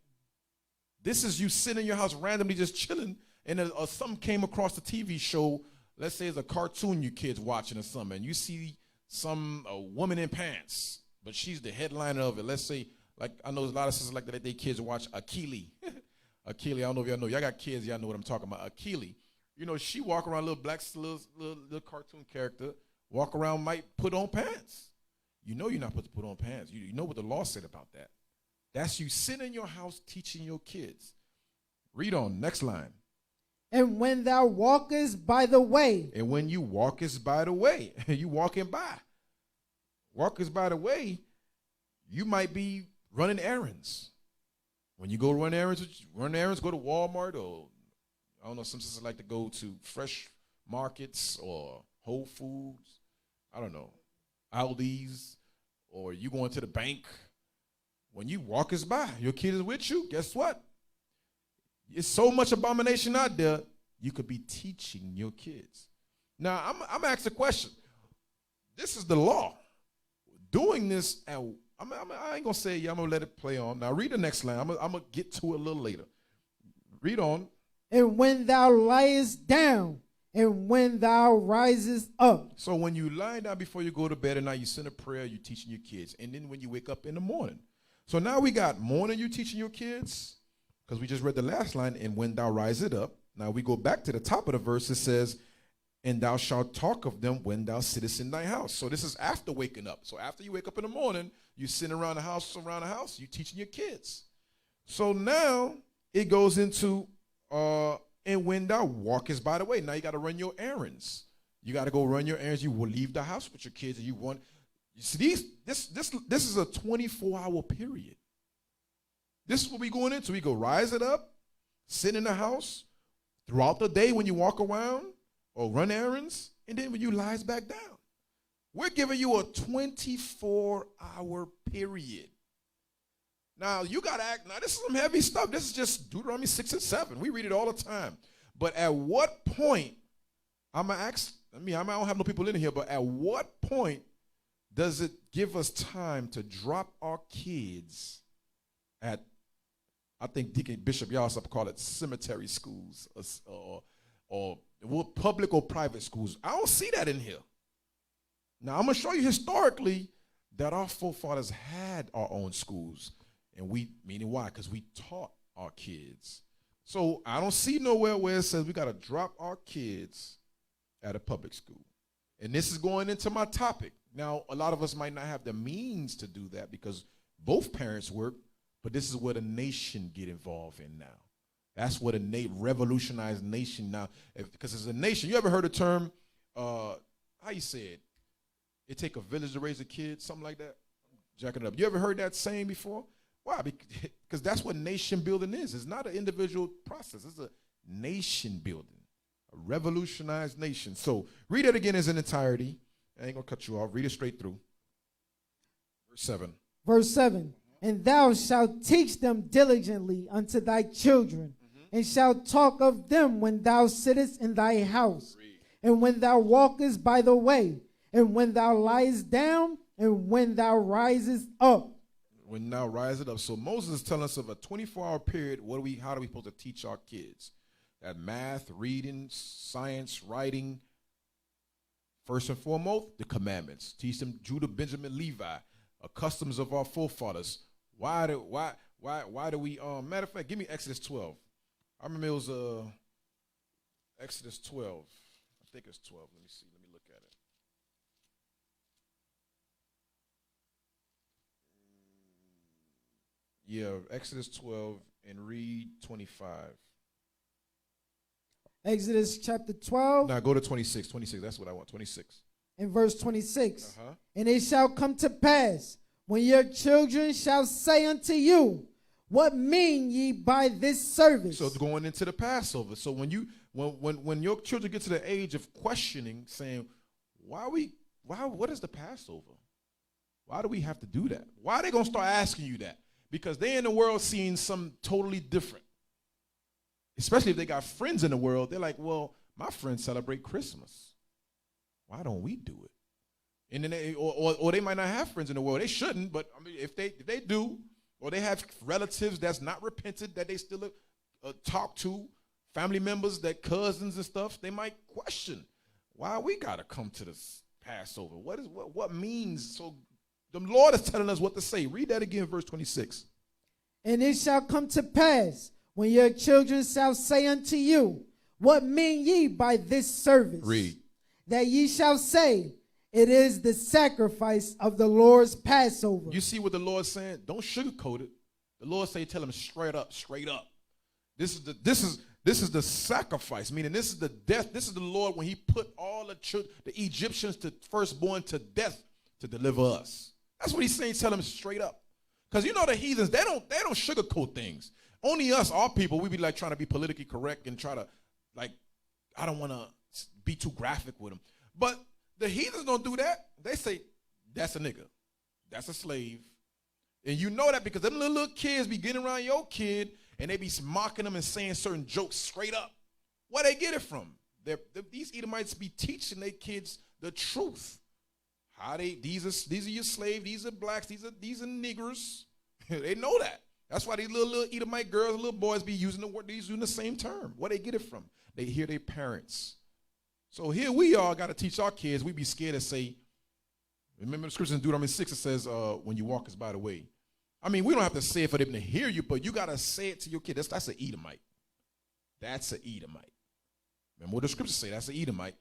This is you sitting in your house randomly just chilling, and something came across the TV show. Let's say it's a cartoon you kids watching or something, and you see a woman in pants, but she's the headliner of it. Let's say, like, I know there's a lot of sisters like that, they kids watch Akili. Akili, I don't know if y'all know. Y'all got kids, y'all know what I'm talking about. Akili. You know, she walk around, little black, little cartoon character, walk around, might put on pants. You know you're not supposed to put on pants. You know what the law said about that. That's you sitting in your house teaching your kids. Read on, next line. And when thou walkest by the way. And when you walkest by the way, you walking by. Walkest by the way, you might be running errands. When you go run errands, go to Walmart, or I don't know, some sisters like to go to fresh markets or Whole Foods. I don't know, Aldi's, or you going to the bank. When you walkest by, your kid is with you, guess what? It's so much abomination out there, you could be teaching your kids. Now, I'm asking a question. This is the law. Doing this, I ain't going to say, I'm going to let it play on. Now, read the next line. I'm going to get to it a little later. Read on. And when thou liest down, and when thou risest up. So when you lie down before you go to bed at night, you send a prayer, you're teaching your kids. And then when you wake up in the morning. So now we got morning you teaching your kids, because we just read the last line, and when thou risest up. Now we go back to the top of the verse. It says, and thou shalt talk of them when thou sittest in thy house. So this is after waking up. So after you wake up in the morning, you sitting around the house, you teaching your kids. So now it goes into, and when thou walkest by the way. Now you got to run your errands. You got to go run your errands. You will leave the house with your kids, and you see this is a 24-hour period. This is what we going into. We go rise it up, sit in the house throughout the day when you walk around or run errands, and then when you lies back down. We're giving you a 24-hour period. Now, you got to act. Now, this is some heavy stuff. This is just Deuteronomy 6 and 7. We read it all the time. But at what point, I'm going to ask, I don't have no people in here, but at what point does it give us time to drop our kids at, I think Deacon Bishop Yallop call it cemetery schools or public or private schools? I don't see that in here. Now, I'm going to show you historically that our forefathers had our own schools. And meaning why? Because we taught our kids. So I don't see nowhere where it says we got to drop our kids at a public school. And this is going into my topic. Now, a lot of us might not have the means to do that because both parents work, but this is what a nation get involved in now. That's what a revolutionized nation now, because as a nation, you ever heard the term, how you say it? It take a village to raise a kid, something like that? Jacking it up. You ever heard that saying before? Why? Because that's what nation building is. It's not an individual process. It's a nation building, a revolutionized nation. So read it again as an entirety. I ain't going to cut you off. Read it straight through. Verse 7. Verse 7. And thou shalt teach them diligently unto thy children, and shalt talk of them when thou sittest in thy house, and when thou walkest by the way, and when thou liest down, and when thou risest up. When thou risest up. So Moses is telling us of a 24-hour period. How are we supposed to teach our kids? That math, reading, science, writing. First and foremost, the commandments. Teach them Judah, Benjamin, Levi, customs of our forefathers. Why do we matter of fact, give me Exodus 12. I remember it was Exodus 12. I think it's 12. Let me see. Let me look at it. Yeah, Exodus 12 and read 25. Exodus chapter 12. Now go to 26. 26, that's what I want. 26. In verse 26. Uh-huh. And it shall come to pass, when your children shall say unto you, what mean ye by this service? So it's going into the Passover. So when your children get to the age of questioning, saying, what is the Passover? Why do we have to do that? Why are they going to start asking you that? Because they in the world seeing something totally different. Especially if they got friends in the world. They're like, well, my friends celebrate Christmas. Why don't we do it? And then or they might not have friends in the world. They shouldn't, but I mean, if they do, or they have relatives that's not repentant that they still talk to, family members, that cousins and stuff, they might question why we gotta come to this Passover. What means? So the Lord is telling us what to say. Read that again, verse 26. And it shall come to pass, when your children shall say unto you, what mean ye by this service? Read. That ye shall say, it is the sacrifice of the Lord's Passover. You see what the Lord's saying? Don't sugarcoat it. The Lord say, tell them straight up. This is the sacrifice, meaning this is the death. This is the Lord when he put all the Egyptians to firstborn to death to deliver us. That's what he's saying. Tell them straight up. Because you know the heathens, they don't sugarcoat things. Only us, our people, we be like trying to be politically correct and try to, like, I don't want to be too graphic with them. But the heathens don't do that. They say, that's a nigga. That's a slave. And you know that because them little kids be getting around your kid and they be mocking them and saying certain jokes straight up. Where they get it from? These Edomites be teaching their kids the truth. These are your slaves, these are blacks, these are niggers. They know that. That's why these little Edomite girls and little boys be using the same term. Where they get it from? They hear their parents. So here we all got to teach our kids. We be scared to say, remember the scripture in Deuteronomy 6, it says, when you walk us by the way. I mean, we don't have to say it for them to hear you, but you got to say it to your kid. That's an Edomite. That's an Edomite. Remember what the scriptures say? That's an Edomite.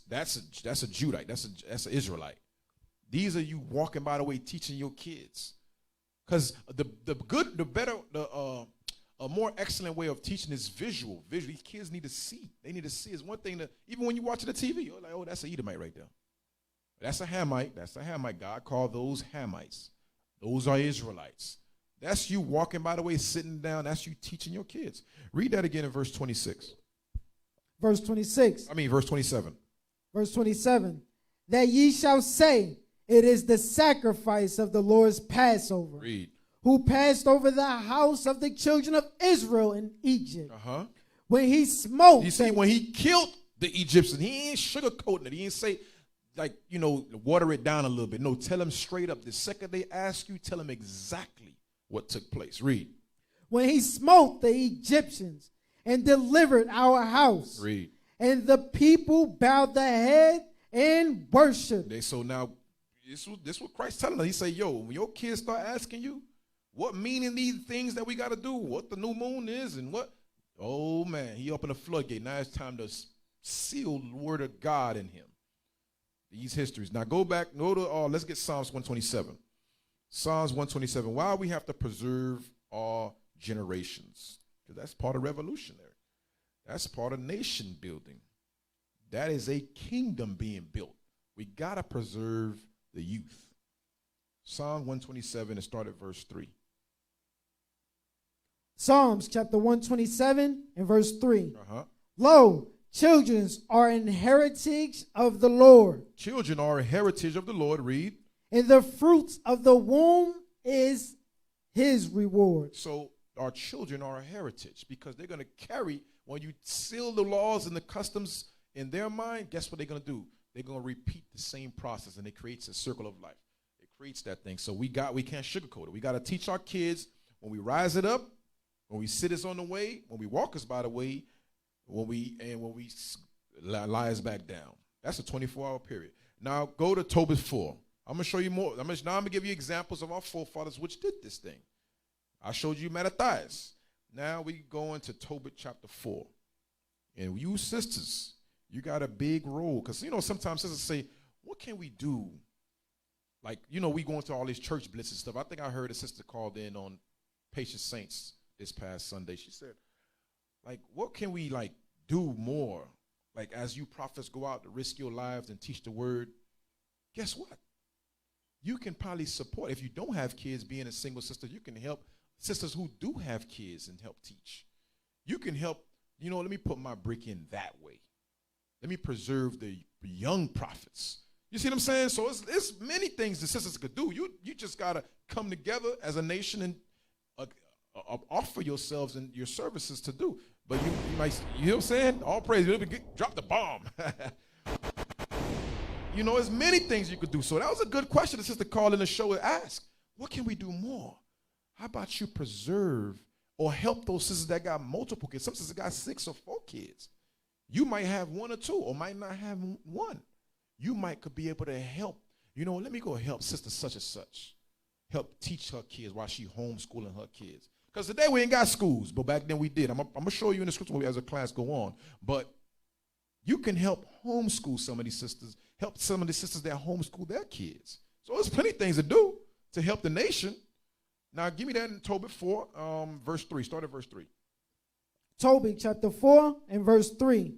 That's a Judite. That's an Israelite. These are you walking by the way, teaching your kids. Because a more excellent way of teaching is visual. These kids need to see. They need to see. It's one thing that, even when you watch the TV, you're like, oh, that's an Edomite right there. That's a Hamite. That's a Hamite. God called those Hamites. Those are Israelites. That's you walking by the way, sitting down. That's you teaching your kids. Read that again in verse 26. Verse 26. Verse 27. Verse 27. That ye shall say, it is the sacrifice of the Lord's Passover. Read. Who passed over the house of the children of Israel in Egypt. Uh-huh. When he smote. You see, when he killed the Egyptians, he ain't sugarcoating it. He ain't say, like, water it down a little bit. No, tell them straight up. The second they ask you, tell them exactly what took place. Read. When he smote the Egyptians and delivered our house. Read. And the people bowed their head and worshiped. So now, this what Christ telling us. He say, yo, when your kids start asking you, what meaning these things that we got to do, what the new moon is and what, oh man, he opened the floodgate. Now it's time to seal the word of God in him. These histories. Now go back, let's get Psalms 127. Psalms 127. Why we have to preserve our generations? Because that's part of revolutionary. That's part of nation building. That is a kingdom being built. We got to preserve the youth. Psalm 127 and start at verse 3. Psalms chapter 127 and verse 3. Lo, children are an heritage of the Lord. Children are a heritage of the Lord. Read. And the fruits of the womb is his reward. So our children are a heritage because they're going to carry, when you seal the laws and the customs in their mind, guess what they're going to do? They're going to repeat the same process, and it creates a circle of life. It creates that thing. So we can't sugarcoat it. We got to teach our kids when we rise it up, when we sit us on the way, when we walk us by the way, when we lies back down. That's a 24-hour period. Now go to Tobit 4. I'm gonna show you more. I'm gonna give you examples of our forefathers which did this thing. I showed you Mattathias. Now we go into Tobit chapter 4. And you sisters, you got a big role. Because, sometimes sisters say, what can we do? Like, we go into all these church blitzes and stuff. I think I heard a sister called in on Patient Saints this past Sunday. She said, like, what can we, like, do more? Like, as you prophets go out to risk your lives and teach the word, guess what? You can probably support, if you don't have kids, being a single sister, you can help sisters who do have kids and help teach. You can help, let me put my brick in that way. Let me preserve the young prophets. You see what I'm saying? So it's many things the sisters could do. You just got to come together as a nation and offer yourselves and your services to do. But you might, you know what I'm saying? All praise, drop the bomb. There's many things you could do. So that was a good question the sister called in the show and asked, what can we do more? How about you preserve or help those sisters that got multiple kids? Some sisters got 6 or 4 kids. You might have 1 or 2 or might not have 1. You could be able to help. Let me go help sister such and such. Help teach her kids while she homeschooling her kids. Because today we ain't got schools, but back then we did. I'm going to show you in the scripture as the class go on. But you can help homeschool some of these sisters, help some of the sisters that homeschool their kids. So there's plenty of things to do to help the nation. Now give me that in Tobit 4, verse 3. Start at verse 3. Tobit chapter 4 and verse 3.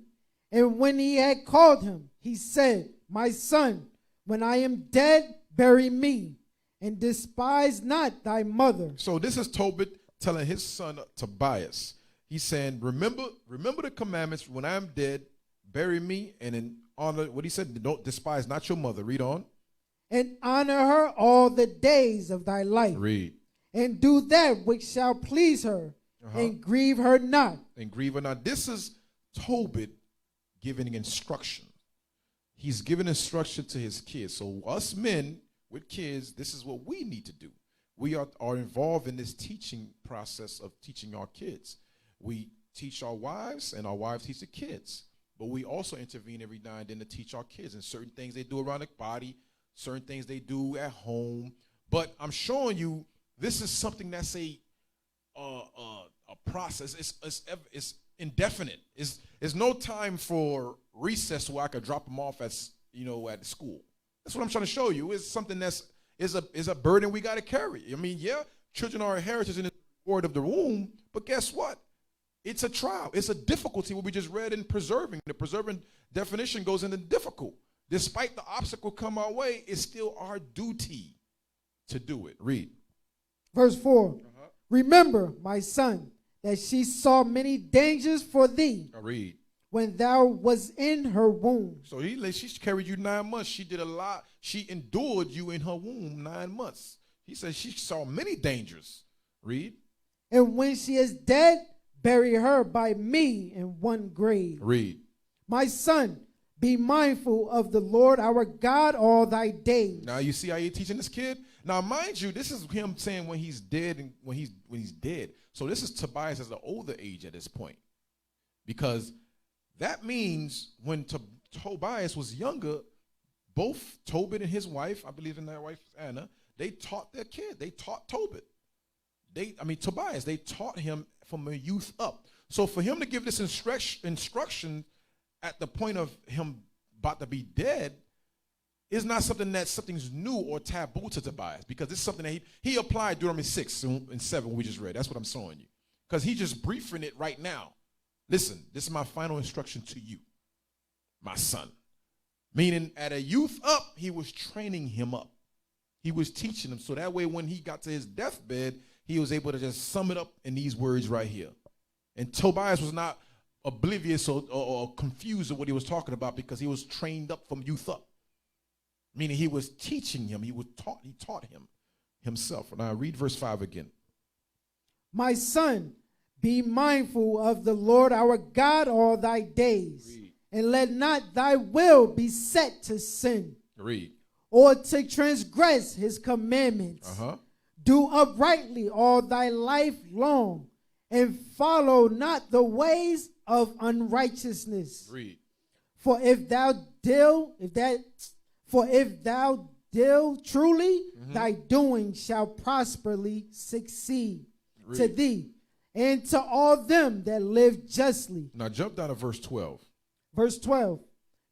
And when he had called him, he said, my son, when I am dead, bury me, and despise not thy mother. So this is Tobit telling his son Tobias. He's saying, remember the commandments. When I am dead, bury me, and in honor, what he said, don't despise not your mother. Read on. And honor her all the days of thy life. Read. And do that which shall please her, and grieve her not. And grieve her not. This is Tobit giving instruction. He's giving instruction to his kids. So us men with kids, this is what we need to do. We are involved in this teaching process of teaching our kids. We teach our wives, and our wives teach the kids. But we also intervene every now and then to teach our kids. And certain things they do around the body, certain things they do at home. But I'm showing you this is something that's a process. It's indefinite. It's no time for recess where I could drop them off at school. That's what I'm trying to show you. It's something that's a burden we got to carry. I mean, yeah, children are a heritage in the word of the womb, but guess what? It's a trial. It's a difficulty. What we just read in preserving. The preserving definition goes into difficult. Despite the obstacle come our way, it's still our duty to do it. Read. Verse 4. Remember, my son, that she saw many dangers for thee. Read. When thou was in her womb. So she carried you 9 months. She did a lot. She endured you in her womb 9 months. He says she saw many dangers. Read. And when she is dead, bury her by me in one grave. Read. My son, be mindful of the Lord our God all thy days. Now you see how you're teaching this kid? Now mind you, this is him saying when he's dead and when he's dead. So this is Tobias as an older age at this point. Because that means when Tobias was younger, both Tobit and his wife, I believe in that wife Anna, they taught their kid. They taught Tobit. Tobias, they taught him from a youth up. So for him to give this instruction at the point of him about to be dead is not something's new or taboo to Tobias, because it's something that he applied Deuteronomy 6 and 7 we just read. That's what I'm showing you. Because he's just briefing it right now. Listen, this is my final instruction to you, my son. Meaning at a youth up, he was training him up. He was teaching him. So that way when he got to his deathbed, he was able to just sum it up in these words right here. And Tobias was not oblivious or confused of what he was talking about, because he was trained up from youth up. Meaning he was teaching him. He taught him himself. Now read verse 5 again. My son, be mindful of the Lord our God all thy days. Read. And let not thy will be set to sin. Read. Or to transgress his commandments. Do uprightly all thy life long, and follow not the ways of unrighteousness. Read. For if thou deal truly, thy doing shall prosperly succeed to thee and to all them that live justly. Now jump down to verse 12. Verse 12.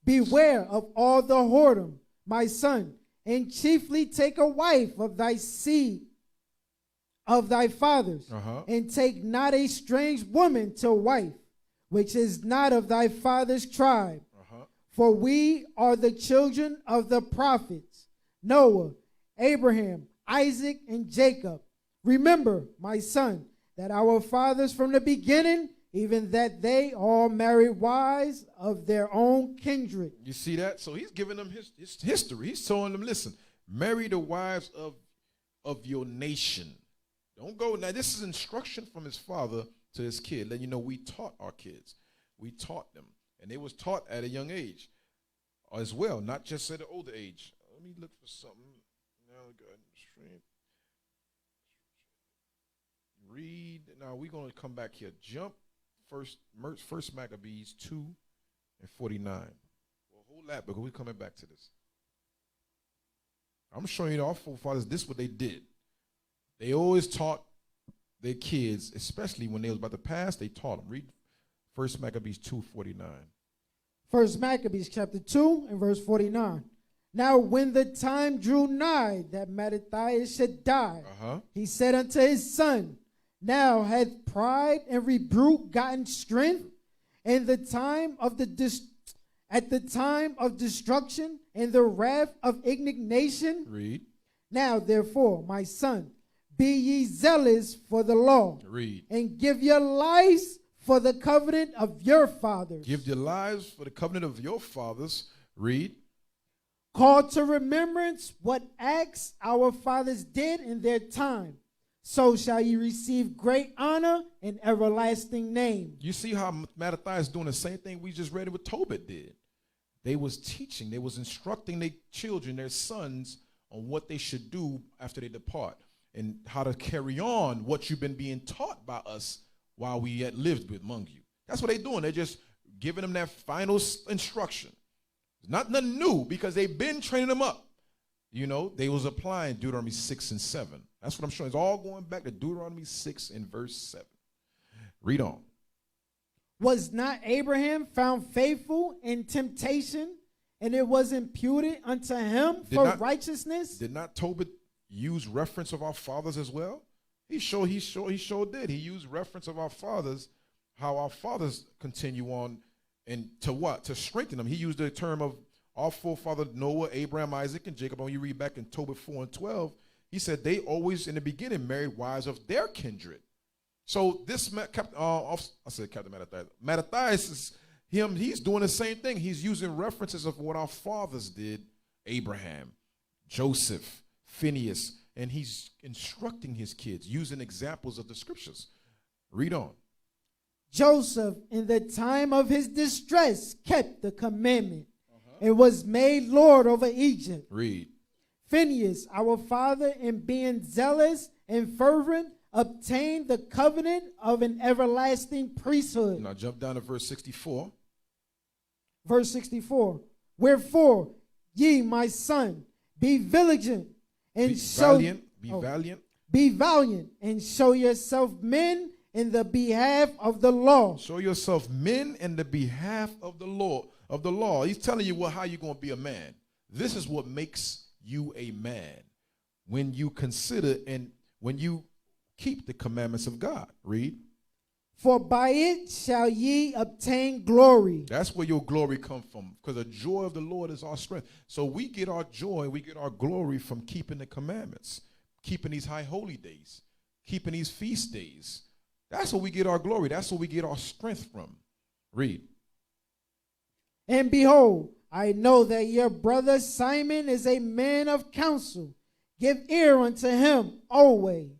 Beware of all the whoredom, my son, and chiefly take a wife of thy seed, of thy fathers, and take not a strange woman to wife, which is not of thy father's tribe. For we are the children of the prophets, Noah, Abraham, Isaac, and Jacob. Remember, my son, that our fathers from the beginning, even that they all married wives of their own kindred. You see that? So he's giving them his history. He's telling them, listen, marry the wives of your nation. Don't go. Now, this is instruction from his father to his kid. Letting you know, we taught our kids. We taught them. And they was taught at a young age as well, not just at an older age. Let me look for something. Now, God, strength. Read. Now, we're going to come back here. Jump. First Maccabees 2:49. Well, hold that because we're coming back to this. I'm showing you our forefathers, this is what they did. They always taught their kids, especially when they was about to pass, they taught them. Read First Maccabees 2:49. First Maccabees chapter 2 and verse 49. Now when the time drew nigh that Mattathias should die, he said unto his son, now hath pride and rebuke gotten strength, and at the time of destruction and the wrath of indignation. Read. Now therefore, my son, be ye zealous for the law. Read. And give your lives for the covenant of your fathers. Give your lives for the covenant of your fathers. Read. Call to remembrance what acts our fathers did in their time. So shall ye receive great honor and everlasting name. You see how Mattathias doing the same thing we just read what Tobit did. They was teaching, they was instructing their children, their sons, on what they should do after they depart and how to carry on what you've been being taught by us while we yet lived among you. That's what they're doing. They're just giving them that final instruction. It's not nothing new because they've been training them up. You know, they was applying Deuteronomy 6 and 7. That's what I'm showing. It's all going back to Deuteronomy 6 and verse 7. Read on. Was not Abraham found faithful in temptation, and it was imputed unto him for righteousness? Did not Tobit use reference of our fathers as well? He sure did. He used reference of our fathers, how our fathers continue on, and to what? To strengthen them. He used the term of our forefather Noah, Abraham, Isaac, and Jacob. When you read back in Tobit 4 and 12, he said they always in the beginning married wives of their kindred. So this Mattathias is him. He's doing the same thing. He's using references of what our fathers did, Abraham, Joseph, Phineas, and he's instructing his kids using examples of the scriptures. Read on. Joseph, in the time of his distress, kept the commandment and was made Lord over Egypt. Read. Phineas, our father, in being zealous and fervent, obtained the covenant of an everlasting priesthood. Now jump down to verse 64. Verse 64. Wherefore, ye, my son, be vigilant and Be valiant and show yourself men in the behalf of the law. Show yourself men in the behalf of the law. He's telling you how you're going to be a man. This is what makes you a man. When you consider and when you keep the commandments of God. Read. For by it shall ye obtain glory. That's where your glory comes from, because the joy of the Lord is our strength. So we get our joy, we get our glory from keeping the commandments, keeping these high holy days, keeping these feast days. That's where we get our glory. That's where we get our strength from. Read. And behold, I know that your brother Simon is a man of counsel. Give ear unto him always.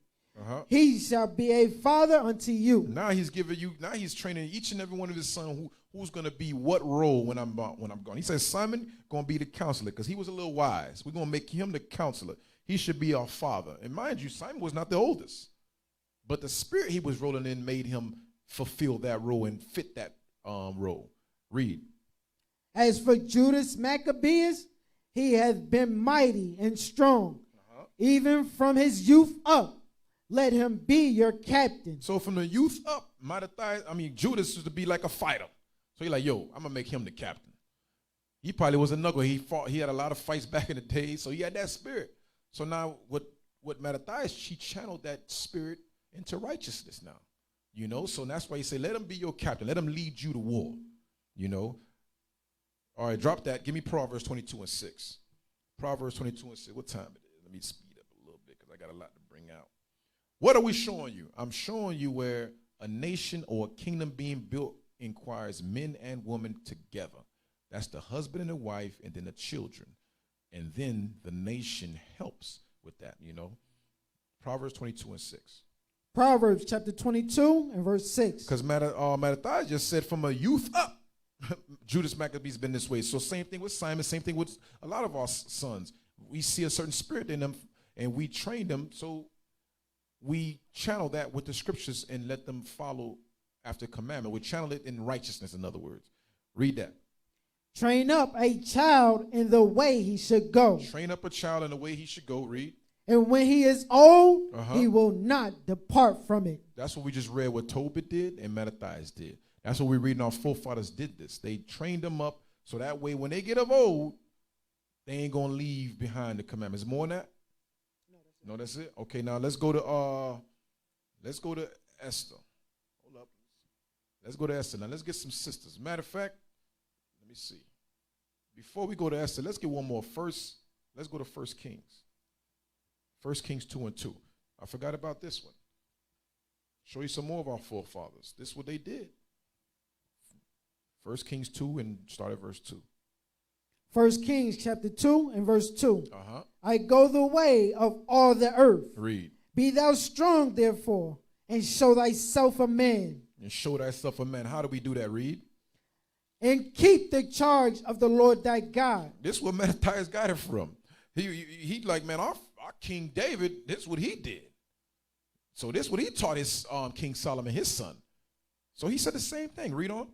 He shall be a father unto you. Now he's giving you. Now he's training each and every one of his sons who's going to be what role when I'm gone. He says Simon going to be the counselor because he was a little wise. We're going to make him the counselor. He should be our father. And mind you, Simon was not the oldest, but the spirit he was rolling in made him fulfill that role and fit that role. Read. As for Judas Maccabees, he hath been mighty and strong, even from his youth up. Let him be your captain. So from the youth up, Judas used to be like a fighter. So he's like, yo, I'm going to make him the captain. He probably was a knuckle. He had a lot of fights back in the day, so he had that spirit. So now what Mattathias, she channeled that spirit into righteousness now. You know, so that's why he said, let him be your captain. Let him lead you to war. You know. All right, drop that. Give me Proverbs 22:6. Proverbs 22:6. What time it is? Let me speed up a little bit because I got a lot to bring out. What are we showing you? I'm showing you where a nation or a kingdom being built requires men and women together. That's the husband and the wife and then the children. And then the nation helps with that, you know. Proverbs 22:6. Proverbs chapter 22 and verse 6. Because Mattathias just said from a youth up, Judas Maccabees been this way. So same thing with Simon, same thing with a lot of our sons. We see a certain spirit in them and we train them. So we channel that with the scriptures and let them follow after commandment. We channel it in righteousness, in other words. Read that. Train up a child in the way he should go. Train up a child in the way he should go. Read. And when he is old, he will not depart from it. That's what we just read what Tobit did and Mattathias did. That's what we read. Our forefathers did this. They trained them up so that way when they get of old, they ain't going to leave behind the commandments. More than that? No, that's it. Okay, now let's go to Esther. Hold up. Let's go to Esther. Now let's get some sisters. Matter of fact, let me see. Before we go to Esther, let's get one more. First, let's go to 1 Kings. 1 Kings 2:2. I forgot about this one. Show you some more of our forefathers. This is what they did. 1 Kings 2 and start at verse 2. 1 Kings chapter 2 and verse 2. I go the way of all the earth. Read. Be thou strong, therefore, and show thyself a man. And show thyself a man. How do we do that? Read. And keep the charge of the Lord thy God. This is where Mattathias got it from. He like, man, our King David, this is what he did. So this is what he taught his King Solomon, his son. So he said the same thing. Read on.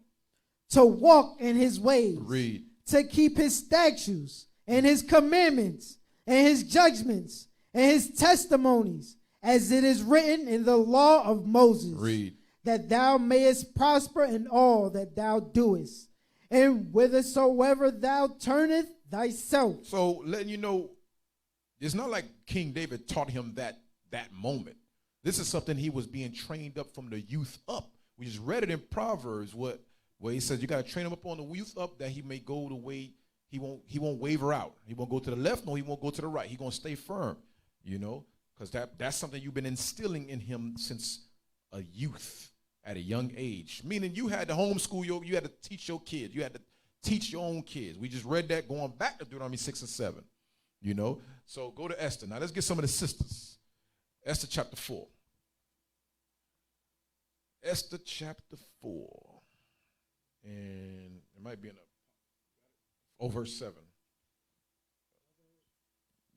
To walk in his ways. Read. To keep his statutes and his commandments and his judgments and his testimonies, as it is written in the law of Moses. Read. That thou mayest prosper in all that thou doest, and whithersoever thou turneth thyself. So letting you know, it's not like King David taught him that moment. This is something he was being trained up from the youth up. We just read it in Proverbs where he says you got to train him up on the youth up that he may go the way he won't waver out. He won't go to the left, no, he won't go to the right. He's going to stay firm, you know, because that's something you've been instilling in him since a youth at a young age. Meaning you had to homeschool, you had to teach your kids. You had to teach your own kids. We just read that going back to Deuteronomy 6 and 7, you know. So go to Esther. Now let's get some of the sisters. Esther chapter 4. Esther chapter 4. And it might be in verse 7.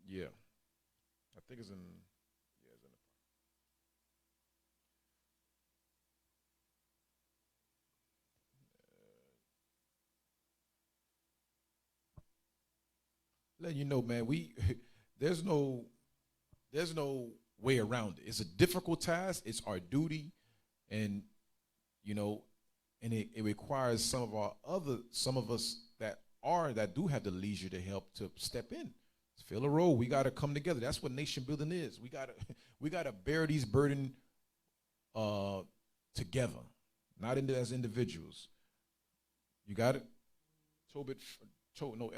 Yeah. I think it's in, letting you know, man, there's no way around it. It's a difficult task. It's our duty, and you know, and it requires some of us that do have the leisure to help to step in, fill a role. We got to come together. That's what nation building is. We got to bear these burdens together, not as individuals. You got it.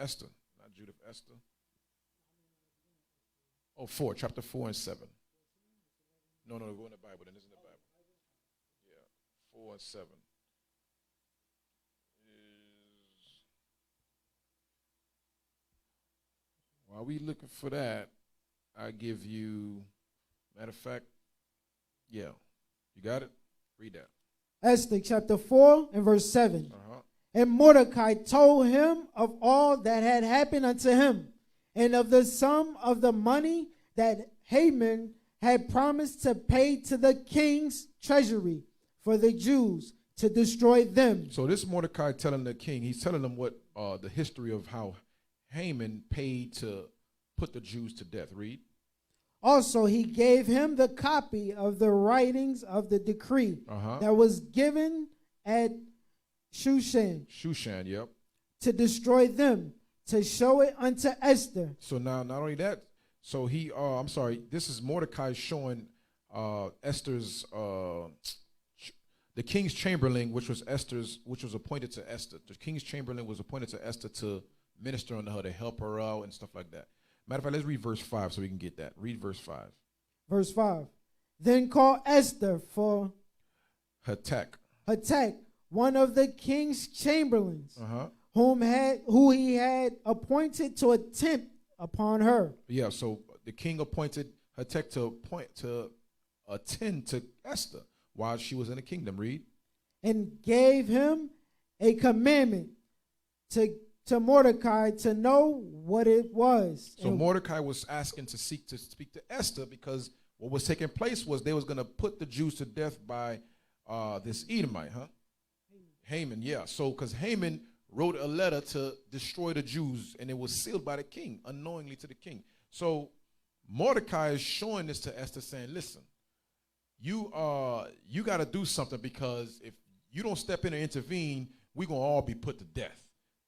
Esther. Judith, Esther. Oh, 4, chapter 4 and 7. No, go in the Bible. Then it's in the Bible. Yeah, 4 and 7. While we looking for that, I give you, matter of fact, yeah, you got it? Read that. Esther chapter 4 and verse 7. And Mordecai told him of all that had happened unto him, and of the sum of the money that Haman had promised to pay to the king's treasury for the Jews to destroy them. So this Mordecai telling the king, he's telling them what the history of how Haman paid to put the Jews to death. Read. Also, he gave him the copy of the writings of the decree that was given at Shushan. Shushan, yep. To destroy them, to show it unto Esther. So now, not only that, so he, this is Mordecai showing Esther's, the king's chamberlain, which was appointed to Esther. The king's chamberlain was appointed to Esther to minister unto her, to help her out and stuff like that. Matter of fact, let's read verse 5 so we can get that. Read verse 5. Verse 5. Then call Esther for Hatak, one of the king's chamberlains, who he had appointed to attempt upon her. Yeah, so the king appointed Hatak to attend to Esther while she was in the kingdom. Read. And gave him a commandment to Mordecai to know what it was. So Mordecai was asking to speak to Esther, because what was taking place was they was going to put the Jews to death by this Edomite, Haman, yeah. So because Haman wrote a letter to destroy the Jews, and it was sealed by the king, unknowingly to the king. So Mordecai is showing this to Esther, saying, listen, you got to do something, because if you don't step in and intervene, we're going to all be put to death.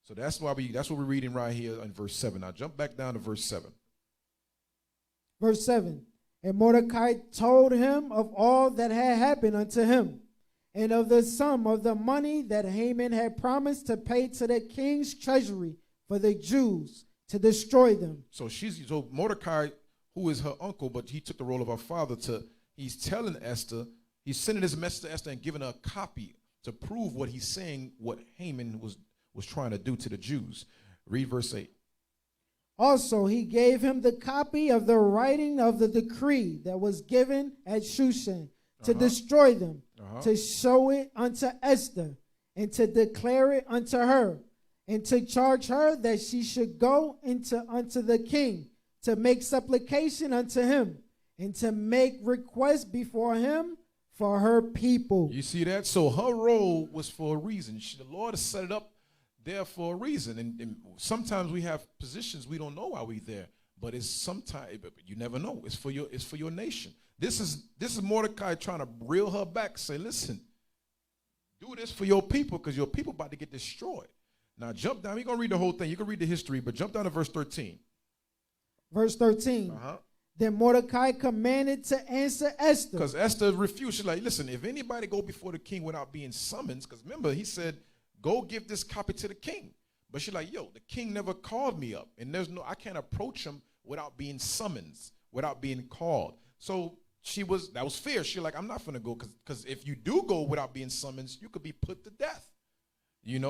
So that's what we're reading right here in verse 7. Now jump back down to verse 7. Verse 7. And Mordecai told him of all that had happened unto him, and of the sum of the money that Haman had promised to pay to the king's treasury for the Jews to destroy them. So Mordecai, who is her uncle, but he took the role of her father, he's telling Esther, he's sending this message to Esther and giving her a copy to prove what he's saying, what Haman was trying to do to the Jews. Read verse 8. Also, he gave him the copy of the writing of the decree that was given at Shushan to destroy them, to show it unto Esther, and to declare it unto her, and to charge her that she should go unto the king to make supplication unto him, and to make request before him for her people. You see that? So her role was for a reason. The Lord has set it up there for a reason. And sometimes we have positions we don't know why we're there, but it's sometimes, but you never know. It's for your nation. This is Mordecai trying to reel her back, say, listen, do this for your people, because your people about to get destroyed. Now jump down. We're going to read the whole thing. You can read the history, but jump down to verse 13. Verse 13. Then Mordecai commanded to answer Esther. Because Esther refused. She's like, listen, if anybody go before the king without being summoned, because remember, he said, go give this copy to the king. But she's like, yo, the king never called me up, and I can't approach him without being summoned, without being called. So that was fair. She's like, I'm not going to go, because if you do go without being summoned, you could be put to death.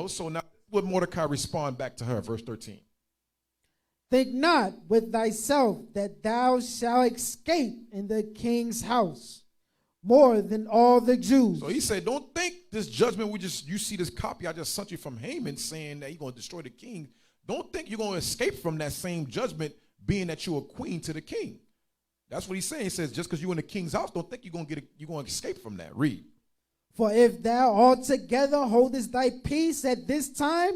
So now what Mordecai respond back to her, verse 13. Think not with thyself that thou shalt escape in the king's house more than all the Jews. So he said, don't think this judgment you see this copy I just sent you from Haman saying that he's going to destroy the king. Don't think you're going to escape from that same judgment, being that you're a queen to the king. That's what he's saying. He says, just because you're in the king's house, don't think you're going to escape from that. Read. For if thou altogether holdest thy peace at this time,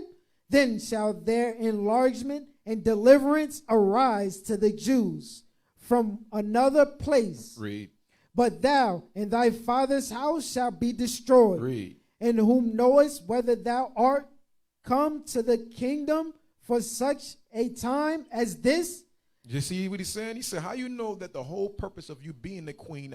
then shall their enlargement and deliverance arise to the Jews from another place. Read. But thou and thy father's house shall be destroyed. Read. And whom knowest whether thou art come to the kingdom for such a time as this? You see what he's saying? He said, how you know that the whole purpose of you being the queen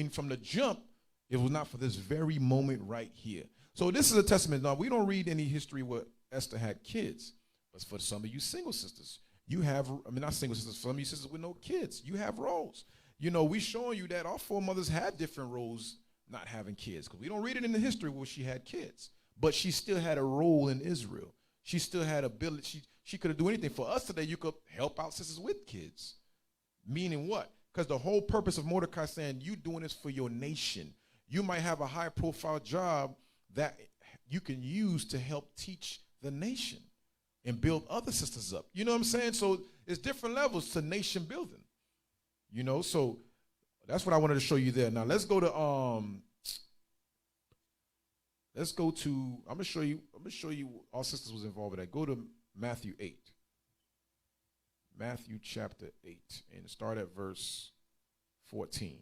from the jump, it was not for this very moment right here. So this is a testament. Now, we don't read any history where Esther had kids, but for some of you single sisters, not single sisters, for some of you sisters with no kids, you have roles. We showing you that our foremothers had different roles not having kids, because we don't read it in the history where she had kids, but she still had a role in Israel. She still had ability. She could have done anything. For us today, you could help out sisters with kids. Meaning what? Because the whole purpose of Mordecai saying, you doing this for your nation. You might have a high profile job that you can use to help teach the nation and build other sisters up. You know what I'm saying? So it's different levels to nation building. So that's what I wanted to show you there. Now let's go to let's go to, I'm going to show you our sisters was involved in that. Go to Matthew 8. Matthew chapter 8 and start at verse 14.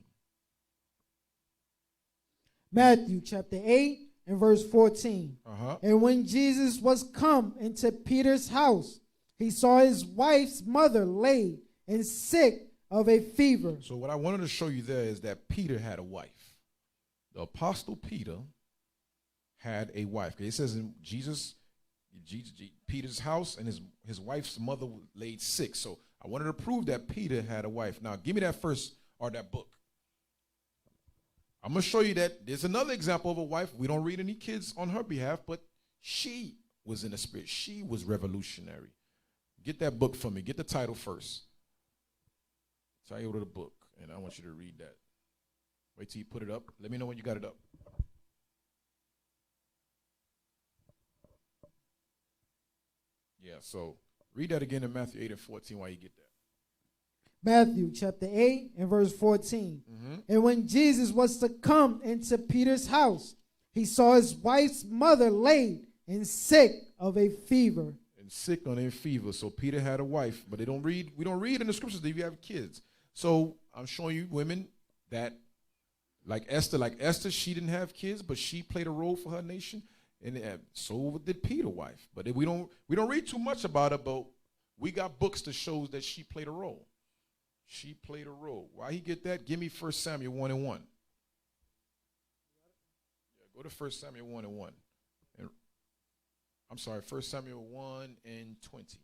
Matthew chapter 8 and verse 14. And when Jesus was come into Peter's house, he saw his wife's mother laid and sick of a fever. So what I wanted to show you there is that Peter had a wife. The apostle Peter had a wife. It says in Peter's house, and his wife's mother laid sick. So I wanted to prove that Peter had a wife. Now give me that first, or that book. I'm going to show you that there's another example of a wife. We don't read any kids on her behalf, but she was in the spirit. She was revolutionary. Get that book for me. Get the title first. Title of the book, and I want you to read that. Wait till you put it up. Let me know when you got it up. Yeah, so read that again in Matthew 8 and 14 while you get that. Matthew chapter 8 and verse 14. And when Jesus was to come into Peter's house, he saw his wife's mother laid and sick of a fever. And sick on a fever. So Peter had a wife, but we don't read in the scriptures that you have kids. So I'm showing you women that, like Esther, she didn't have kids, but she played a role for her nation. And so did Peter's wife. But we don't read too much about her, but we got books that shows that she played a role. She played a role. Why he get that? Give me 1 Samuel 1 and 1. Yeah, go to 1 Samuel 1 and 1. And, I'm sorry, 1 Samuel 1 and 20.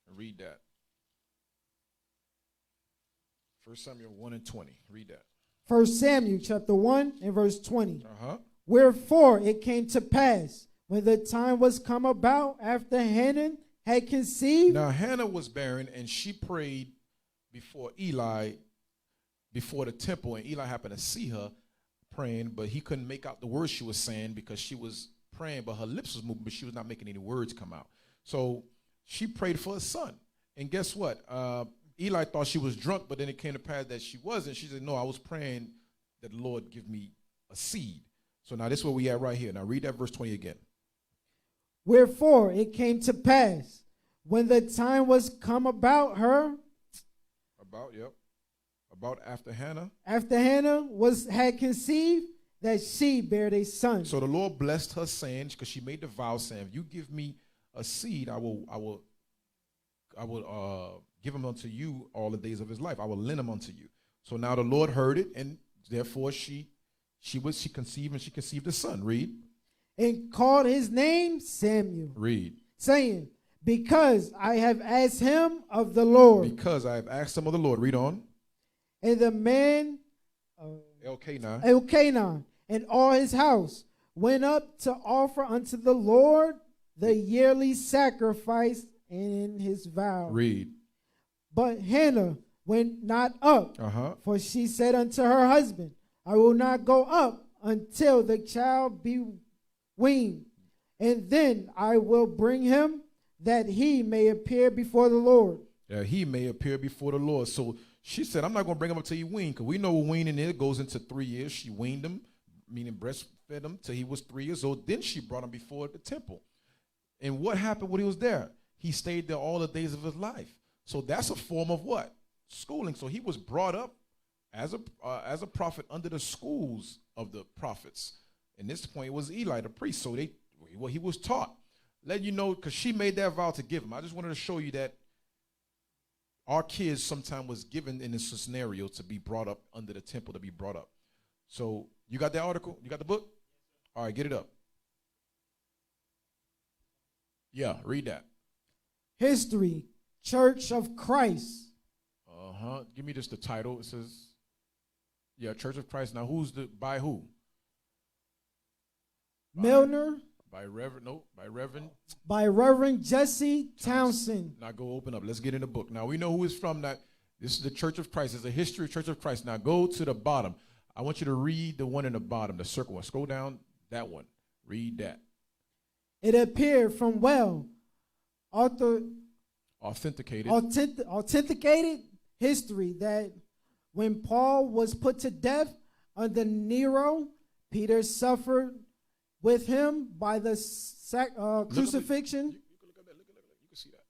And read that. 1 Samuel 1 and 20. Read that. 1 Samuel chapter 1 and verse 20. Wherefore it came to pass, when the time was come about after Hannah had conceived. Now Hannah was barren, and she prayed before Eli, before the temple, and Eli happened to see her praying, but he couldn't make out the words she was saying because she was praying, but her lips was moving, but she was not making any words come out. So she prayed for a son. And guess what? Eli thought she was drunk, but then it came to pass that she wasn't. She said, no, I was praying that the Lord give me a seed. So now this is where we at right here. Now read that verse 20 again. Wherefore it came to pass, when the time was come about her. About after Hannah. After Hannah had conceived, that she bare a son. So the Lord blessed her, saying, because she made the vow, saying, if you give me a seed, I will give him unto you all the days of his life. I will lend him unto you. So now the Lord heard it, and therefore she conceived, and she conceived a son. Read. And called his name Samuel. Read. Saying, because I have asked him of the Lord. Because I have asked him of the Lord. Read on. And the man Elkanah and all his house went up to offer unto the Lord the yearly sacrifice in his vow. Read. But Hannah went not up, for she said unto her husband, I will not go up until the child be weaned, and then I will bring him, that he may appear before the Lord. Yeah, he may appear before the Lord. So she said, I'm not going to bring him up till you wean, because we know weaning it goes into 3 years. She weaned him, meaning breastfed him, till he was 3 years old. Then she brought him before the temple. And what happened when he was there? He stayed there all the days of his life. So that's a form of what? Schooling. So he was brought up as a prophet under the schools of the prophets. And this point it was Eli, the priest. So he was taught. Let you know, because she made that vow to give him. I just wanted to show you that our kids sometimes was given in this scenario to be brought up under the temple, to be brought up. So you got that article? You got the book? All right, get it up. Yeah, read that. History, Church of Christ. Give me just the title. It says, yeah, Church of Christ. Now, by who? Milner. By Reverend Jesse Townsend. Now go open up. Let's get in the book. Now we know who it's from. That this is the Church of Christ. It's a history of Church of Christ. Now go to the bottom. I want you to read the one in the bottom, the circle one. Scroll down that one. Read that. It appeared from authenticated history that when Paul was put to death under Nero, Peter suffered with him by the crucifixion. You can look at that. Look at that. You can see that.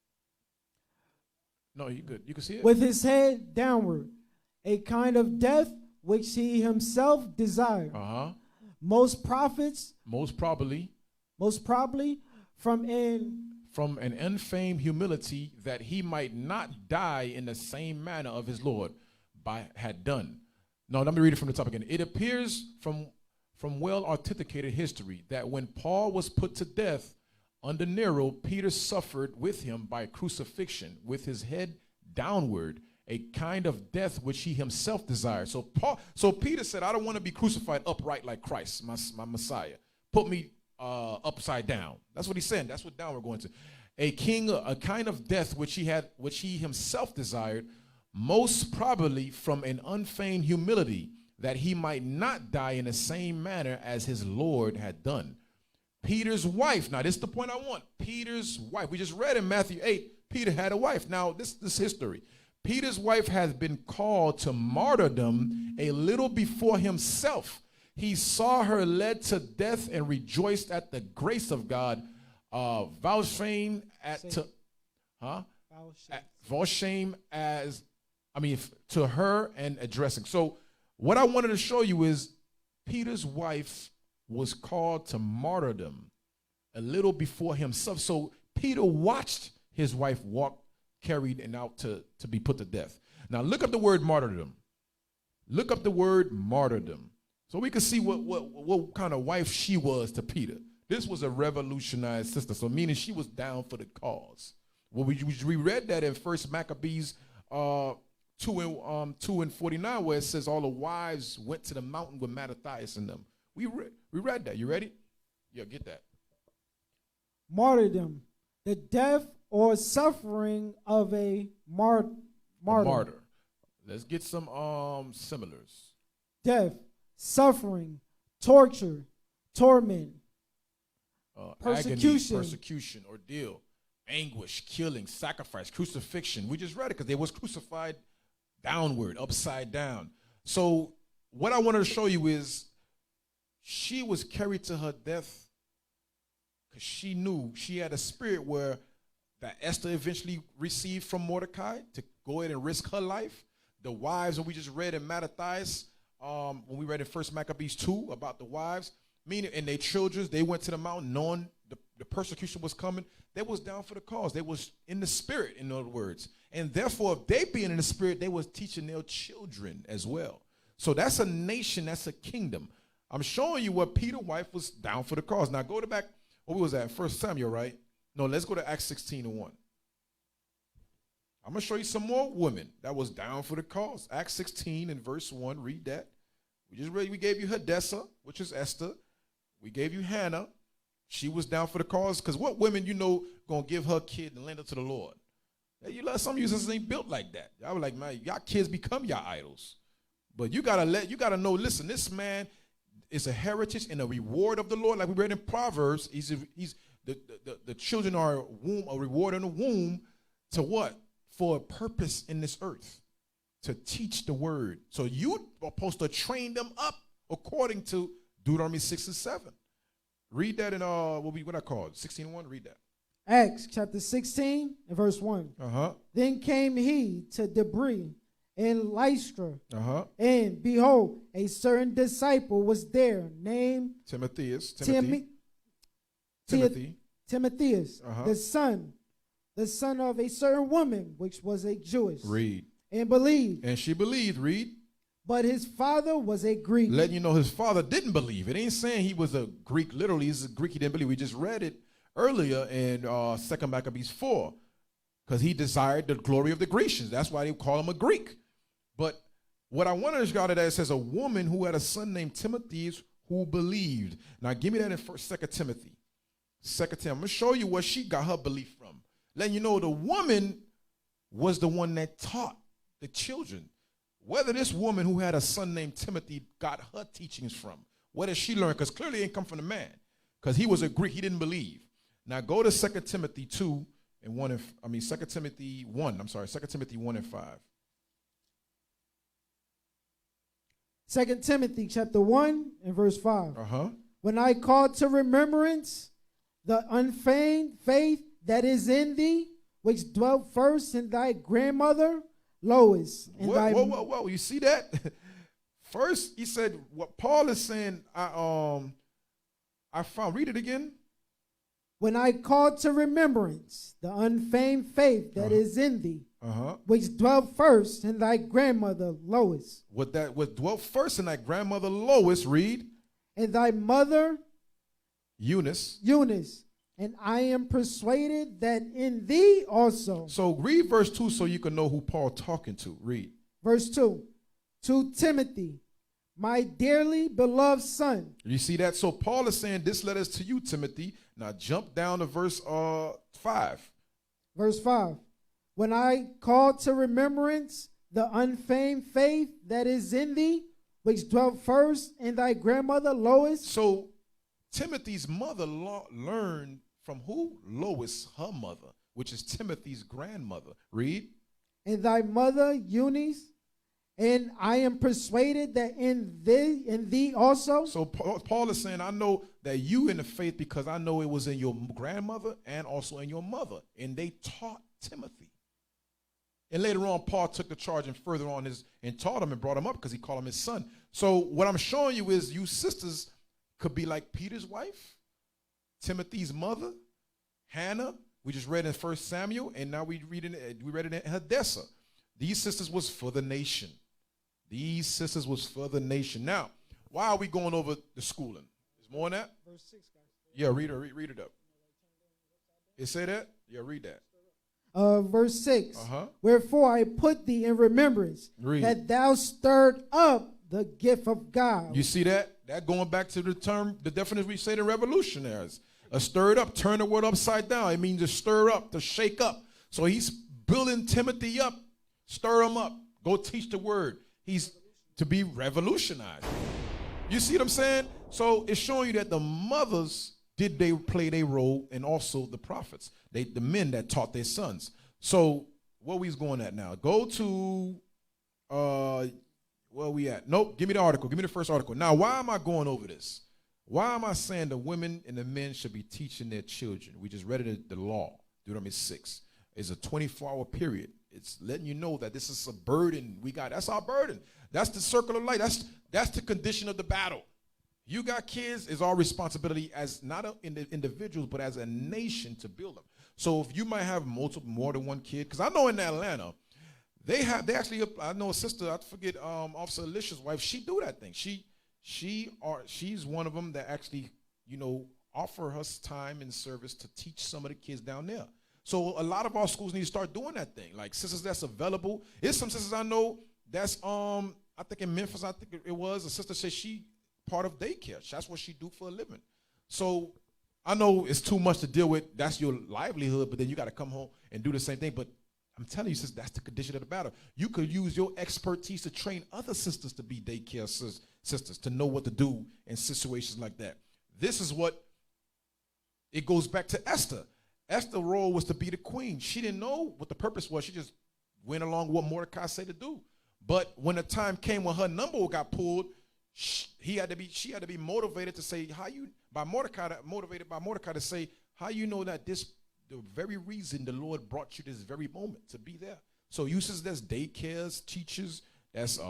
No, you good. You can see it. With his head downward, a kind of death which he himself desired. Most probably from an unfeigned humility, that he might not die in the same manner of his Lord had done. No, let me read it from the top again. It appears from well authenticated history that when Paul was put to death under Nero, Peter suffered with him by crucifixion with his head downward, a kind of death which he himself desired. So Peter said, I don't want to be crucified upright like Christ, my Messiah. Put me upside down. That's what he's saying. That's what down we're going to. A kind of death which he himself desired, most probably from an unfeigned humility, that he might not die in the same manner as his Lord had done. Peter's wife, now this is the point I want. Peter's wife, we just read in Matthew 8, Peter had a wife. Now this history. Peter's wife has been called to martyrdom a little before himself. He saw her led to death and rejoiced at the grace of God, vouchsafing to her and addressing. So what I wanted to show you is Peter's wife was called to martyrdom a little before himself. So Peter watched his wife carried and out to be put to death. Now look up the word martyrdom. Look up the word martyrdom, so we can see what kind of wife she was to Peter. This was a revolutionized sister, so meaning she was down for the cause. Well, we read that in 1 Maccabees 2 and 49, where it says all the wives went to the mountain with Mattathias in them. We read that. You ready? Yeah, get that. Martyrdom, the death or suffering of a martyr. Let's get some similars. Death, suffering, torture, torment, persecution. Agony, persecution, ordeal, anguish, killing, sacrifice, crucifixion. We just read it because they was crucified downward, upside down. So what I wanted to show you is she was carried to her death because she knew she had a spirit that Esther eventually received from Mordecai to go ahead and risk her life. The wives that we just read in Mattathias, when we read in 1 Maccabees 2 about the wives, meaning and their children, they went to the mountain knowing the persecution was coming. They was down for the cause. They was in the spirit, in other words. And therefore, if they being in the spirit, they was teaching their children as well. So that's a nation, that's a kingdom. I'm showing you what Peter's wife was down for the cause. Now go to back, what was that? 1 Samuel, right? No, let's go to Acts 16 and 1. I'm going to show you some more women that was down for the cause. Acts 16 and verse 1, read that. We gave you Hadassah, which is Esther. We gave you Hannah. She was down for the cause, because what women going to give her kid and lend her to the Lord? Some of you sisters ain't built like that. I was like, man, y'all kids become your idols. But you got to know, listen, this man is a heritage and a reward of the Lord. Like we read in Proverbs, the children are a reward in the womb to what? For a purpose in this earth, to teach the word. So you are supposed to train them up according to Deuteronomy 6 and 7. Read that in what I call 16:1. Read that. Acts chapter 16 and verse 1. Then came he to Debris in Lystra, and behold, a certain disciple was there named Timotheus, the son of a certain woman, which was a Jewess. Read. And believed. And she believed. Read. But his father was a Greek. Letting you know his father didn't believe. It ain't saying he was a Greek. Literally, he's a Greek. He didn't believe. We just read it earlier in 2 Maccabees 4. Because he desired the glory of the Grecians. That's why they call him a Greek. But what I wanted to show that it says a woman who had a son named Timothy who believed. Now give me that in 2 Timothy. 2 Timothy. I'm going to show you where she got her belief from. Letting you know the woman was the one that taught the children. Whether this woman who had a son named Timothy got her teachings from. Where did she learn? Because clearly it didn't come from the man. Because he was a Greek. He didn't believe. Now go to 2 Timothy 2 and 1. 2 Timothy 1. I'm sorry. 2 Timothy 1 and 5. 2 Timothy chapter 1 and verse 5. Uh-huh. When I call to remembrance the unfeigned faith that is in thee, which dwelt first in thy grandmother Lois. And Whoa. You see that? First, he said, what Paul is saying, I found, read it again. When I call to remembrance the unfeigned faith that is in thee, which dwelt first in thy grandmother Lois. What dwelt first in thy grandmother Lois, read. And thy mother Eunice. And I am persuaded that in thee also. So read verse 2 so you can know who Paul talking to. Read. Verse 2. To Timothy, my dearly beloved son. You see that? So Paul is saying this letter is to you, Timothy. Now jump down to verse 5. Verse 5. When I call to remembrance the unfeigned faith that is in thee, which dwelt first in thy grandmother Lois. So Timothy's mother learned from who? Lois, her mother, which is Timothy's grandmother. Read. And thy mother Eunice, and I am persuaded that in thee also. So Paul is saying, I know that you in the faith because I know it was in your grandmother and also in your mother. And they taught Timothy. And later on, Paul took the charge and further on and taught him and brought him up because he called him his son. So what I'm showing you is you sisters could be like Peter's wife, Timothy's mother, Hannah. We just read in 1 Samuel, and now we read it in Hadassah. These sisters was for the nation. These sisters was for the nation. Now, why are we going over the schooling? Is more on that? Verse 6, guys. Yeah, read it up. It say that? Yeah, read that. Verse 6. Wherefore I put thee in remembrance that thou stirred up the gift of God. You see that? That going back to the term, the definition we say to revolutionaries. A stirred up, turn the word upside down. It means to stir up, to shake up. So he's building Timothy up, stir him up, go teach the word. He's to be revolutionized. You see what I'm saying? So it's showing you that the mothers they play their role, and also the prophets, the men that taught their sons. So where we going at now? Go to where we at? Nope, give me the article. Give me the first article. Now, why am I going over this? Why am I saying the women and the men should be teaching their children? We just read it in the law, Deuteronomy 6. It's a 24-hour period. It's letting you know that this is a burden we got. That's our burden. That's the circle of life. That's the condition of the battle. You got kids, it's our responsibility as not individuals, but as a nation to build them. So if you might have more than one kid, because I know in Atlanta, I know a sister, I forget, Officer Alicia's wife, she do that thing. She's one of them that actually, offer her time and service to teach some of the kids down there. So a lot of our schools need to start doing that thing. Like sisters that's available. There's some sisters I know that's, I think in Memphis, I think it was, a sister said she part of daycare. That's what she do for a living. So I know it's too much to deal with. That's your livelihood, but then you got to come home and do the same thing. But I'm telling you, sis, that's the condition of the battle. You could use your expertise to train other sisters to be daycare sisters, to know what to do in situations like that. This is what, it goes back to Esther. Esther's role was to be the queen. She didn't know what the purpose was. She just went along with what Mordecai said to do. But when the time came when her number got pulled, she had to be motivated to say motivated by Mordecai to say, how you know that the very reason the Lord brought you this very moment to be there. So uses that's daycares, teachers, that's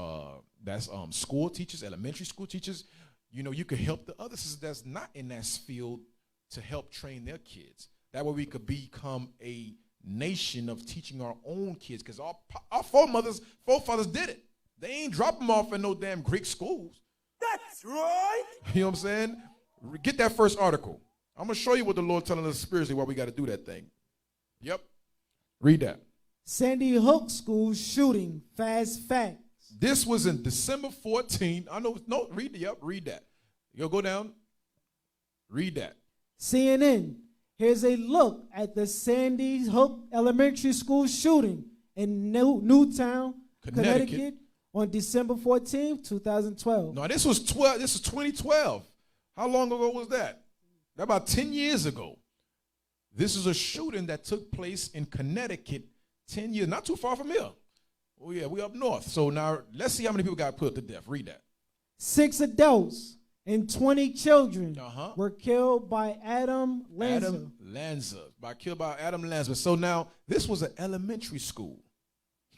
school teachers, elementary school teachers. You could help the other sisters that's not in that field to help train their kids. That way we could become a nation of teaching our own kids, because our forefathers did it. They ain't drop them off in no damn Greek schools. That's right. You know what I'm saying? Get that first article. I'm going to show you what the Lord telling us spiritually why we got to do that thing. Yep. Read that. Sandy Hook School shooting, fast facts. This was in December 14. I know. No, read that. Go down. Read that. CNN. Here's a look at the Sandy Hook Elementary School shooting in Newtown, Connecticut on December 14, 2012. No, this was 2012. How long ago was that? About 10 years ago. This is a shooting that took place in Connecticut 10 years, not too far from here. Oh, yeah, we up north. So now let's see how many people got put to death. Read that. 6 adults and 20 children Uh-huh. were killed by Adam Lanza. Adam Lanza, killed by Adam Lanza. So now this was an elementary school.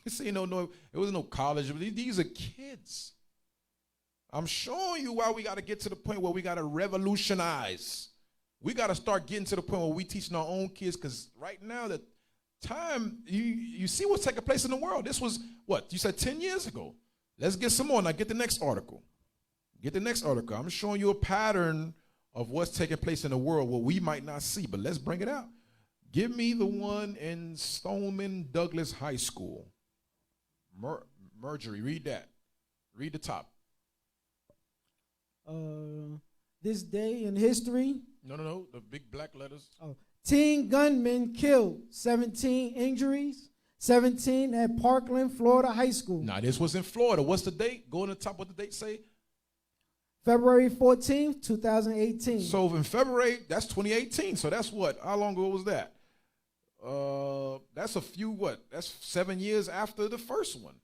See, no, it wasn't no college. These are kids. I'm showing you why we got to get to the point where we got to revolutionize. We got to start getting to the point where we teaching our own kids, because right now the time, you see what's taking place in the world. This was, what, you said 10 years ago. Let's get some more. Now get the next article. Get the next article. I'm showing you a pattern of what's taking place in the world what we might not see, but let's bring it out. Give me the one in Stoneman Douglas High School. Marjorie, read that. Read the top. This day in history. No, the big black letters. Teen gunman killed, 17 injuries, 17 at Parkland, Florida High School. Now, this was in Florida. What's the date? Go on the top. What the date say? February 14th, 2018. So in February, that's 2018. So that's what? How long ago was that? That's a few, that's 7 years after the first one.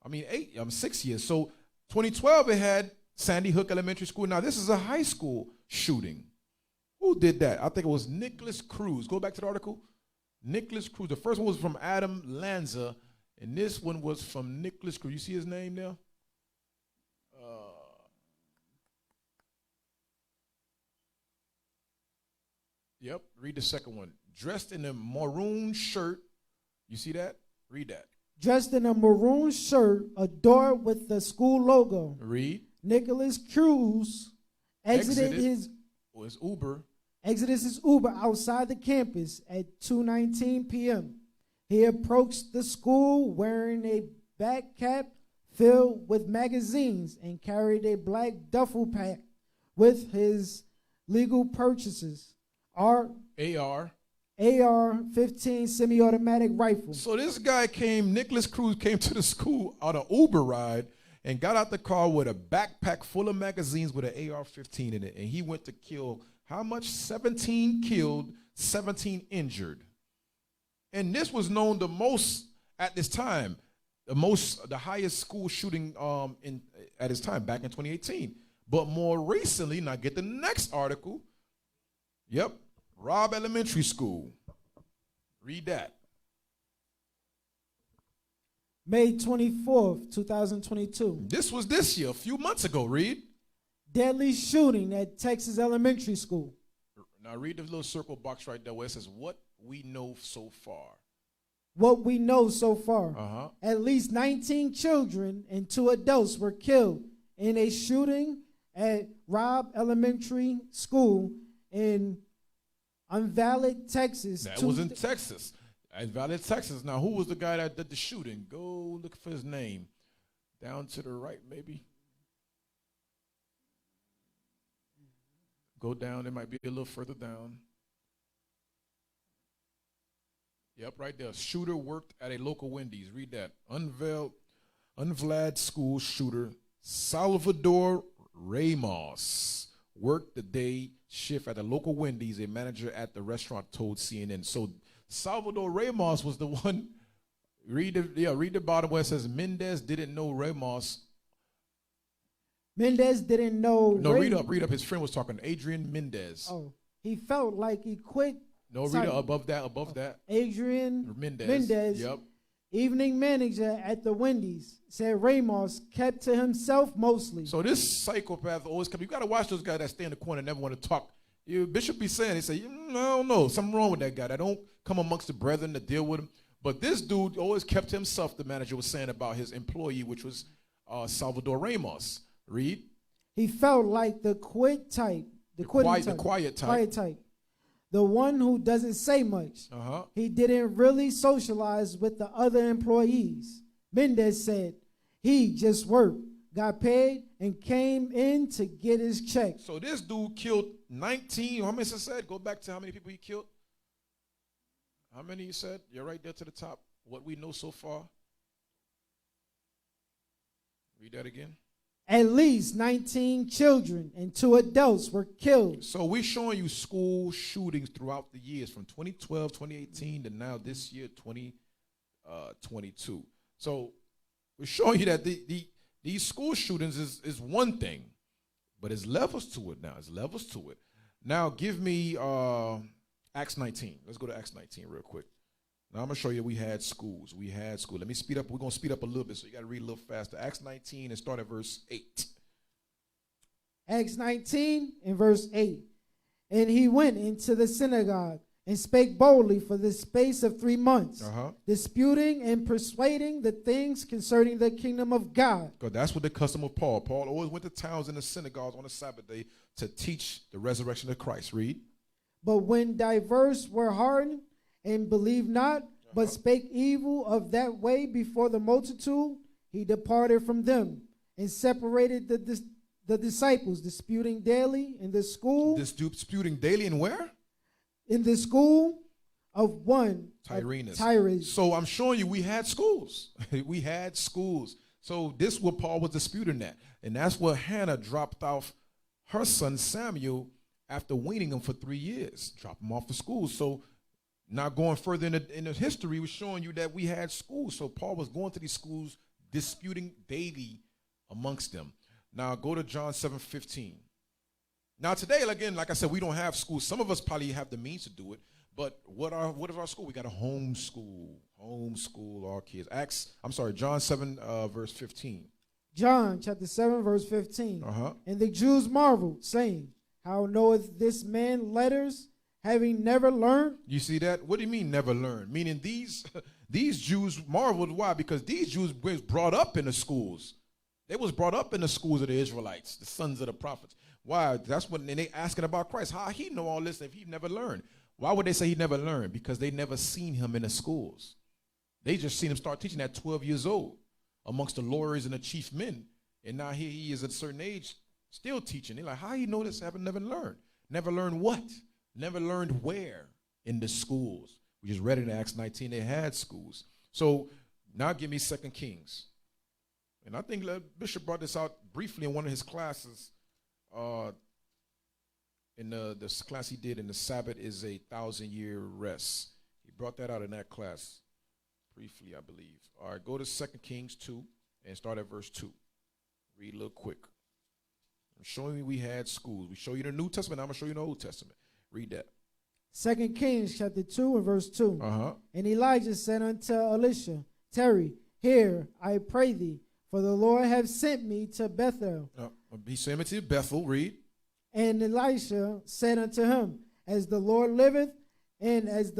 I mean, 6 years. So 2012, it had Sandy Hook Elementary School. Now, this is a high school shooting. Who did that? I think it was Nicholas Cruz. Go back to the article. Nicholas Cruz. The first one was from Adam Lanza, and this one was from Nicholas Cruz. You see his name there? Yep, read the second one. Dressed in a maroon shirt. You see that? Read that. Dressed in a maroon shirt adorned with the school logo. Read. Nicholas Cruz exited his Uber outside the campus at 2:19 p.m. He approached the school wearing a backpack filled with magazines and carried a black duffel pack with his legal purchases. AR-15 semi-automatic rifle. So this guy Nicholas Cruz came to the school on an Uber ride and got out the car with a backpack full of magazines with an AR-15 in it. And he went to kill, how much? 17 killed, 17 injured. And this was known the most at this time, the highest school shooting at his time, back in 2018. But more recently, now get the next article. Yep. Robb Elementary School. Read that. May 24th, 2022. This was this year, a few months ago. Read. Deadly shooting at Texas Elementary School. Now read the little circle box right there where it says, what we know so far. What we know so far. At least 19 children and 2 adults were killed in a shooting at Robb Elementary School in Unvalid, Texas. That was in Texas. Unvalid, Texas. Now, who was the guy that did the shooting? Go look for his name. Down to the right, maybe. Go down. It might be a little further down. Yep, right there. Shooter worked at a local Wendy's. Read that. Unvalid school shooter Salvador Ramos worked the day shift at a local Wendy's. A manager at the restaurant told CNN. So Salvador Ramos was the one. Read the bottom where it says Mendez didn't know Ramos. Mendez didn't know. No, read up. His friend was talking. Adrian Mendez. Oh, he felt like he quit. No, read up above that. Adrian Mendez. Yep. Evening manager at the Wendy's, said Ramos kept to himself mostly. So this psychopath always comes. You got to watch those guys that stay in the corner and never want to talk. Bishop be saying, they say, I don't know, something wrong with that guy. I don't come amongst the brethren to deal with him. But this dude always kept to himself, the manager was saying about his employee, which was Salvador Ramos. Read. He felt like the quiet type. The one who doesn't say much. He didn't really socialize with the other employees. Mendez said he just worked, got paid, and came in to get his check. So this dude killed 19. How many I said? Go back to how many people he killed. How many you said? You're right there to the top. What we know so far. Read that again. At least 19 children and 2 adults were killed. So we're showing you school shootings throughout the years from 2012, 2018 to now this year, 2022. So we're showing you that these school shootings is one thing, but there's levels to it now. There's levels to it. Now give me Acts 19. Let's go to Acts 19 real quick. Now I'm going to show you we had schools. We had school. Let me speed up. We're going to speed up a little bit, so you got to read a little faster. Acts 19 and start at verse 8. Acts 19 and verse 8. And he went into the synagogue and spake boldly for the space of 3 months, disputing and persuading the things concerning the kingdom of God. Because that's what the custom of Paul. Paul always went to towns and the synagogues on the Sabbath day to teach the resurrection of Christ. Read. But when divers were hardened and believed not, but spake evil of that way before the multitude, he departed from them and separated the disciples, disputing daily in the school. Disputing daily in where? In the school of one Tyrannus. So I'm showing you we had schools. We had schools. So this is what Paul was disputing that. And that's what Hannah dropped off her son Samuel after weaning him for 3 years. Drop him off to school. So not going further in the history was showing you that we had schools. So Paul was going to these schools disputing daily amongst them. Now go to John 7:15. Now today, again, like I said, we don't have schools. Some of us probably have the means to do it. But what is our school? We got a homeschool our kids. John 7 verse 15. John chapter 7 verse 15. And the Jews marveled, saying, how knoweth this man letters, having never learned? You see that? What do you mean never learned? Meaning these Jews marveled. Why? Because these Jews were brought up in the schools. They was brought up in the schools of the Israelites, the sons of the prophets. Why? That's when they asking about Christ. How he know all this if he never learned? Why would they say he never learned? Because they never seen him in the schools. They just seen him start teaching at 12 years old amongst the lawyers and the chief men. And now here he is at a certain age still teaching. They're like, how he know this? Haven't never learned. Never learned what? Never learned where? In the schools. We just read it in Acts 19. They had schools. So now give me 2 Kings. And I think Bishop brought this out briefly in one of his classes. In the class he did in the Sabbath is a 1,000-year rest. He brought that out in that class briefly, I believe. All right, go to 2 Kings 2 and start at verse 2. Read a little quick. I'm showing you we had schools. We show you the New Testament. I'm going to show you the Old Testament. Read that. 2 Kings chapter 2 and verse 2. And Elijah said unto Elisha, tarry here, I pray thee, for the Lord hath sent me to Bethel. He sent me to Bethel. Read. And Elisha said unto him, as the Lord liveth, and as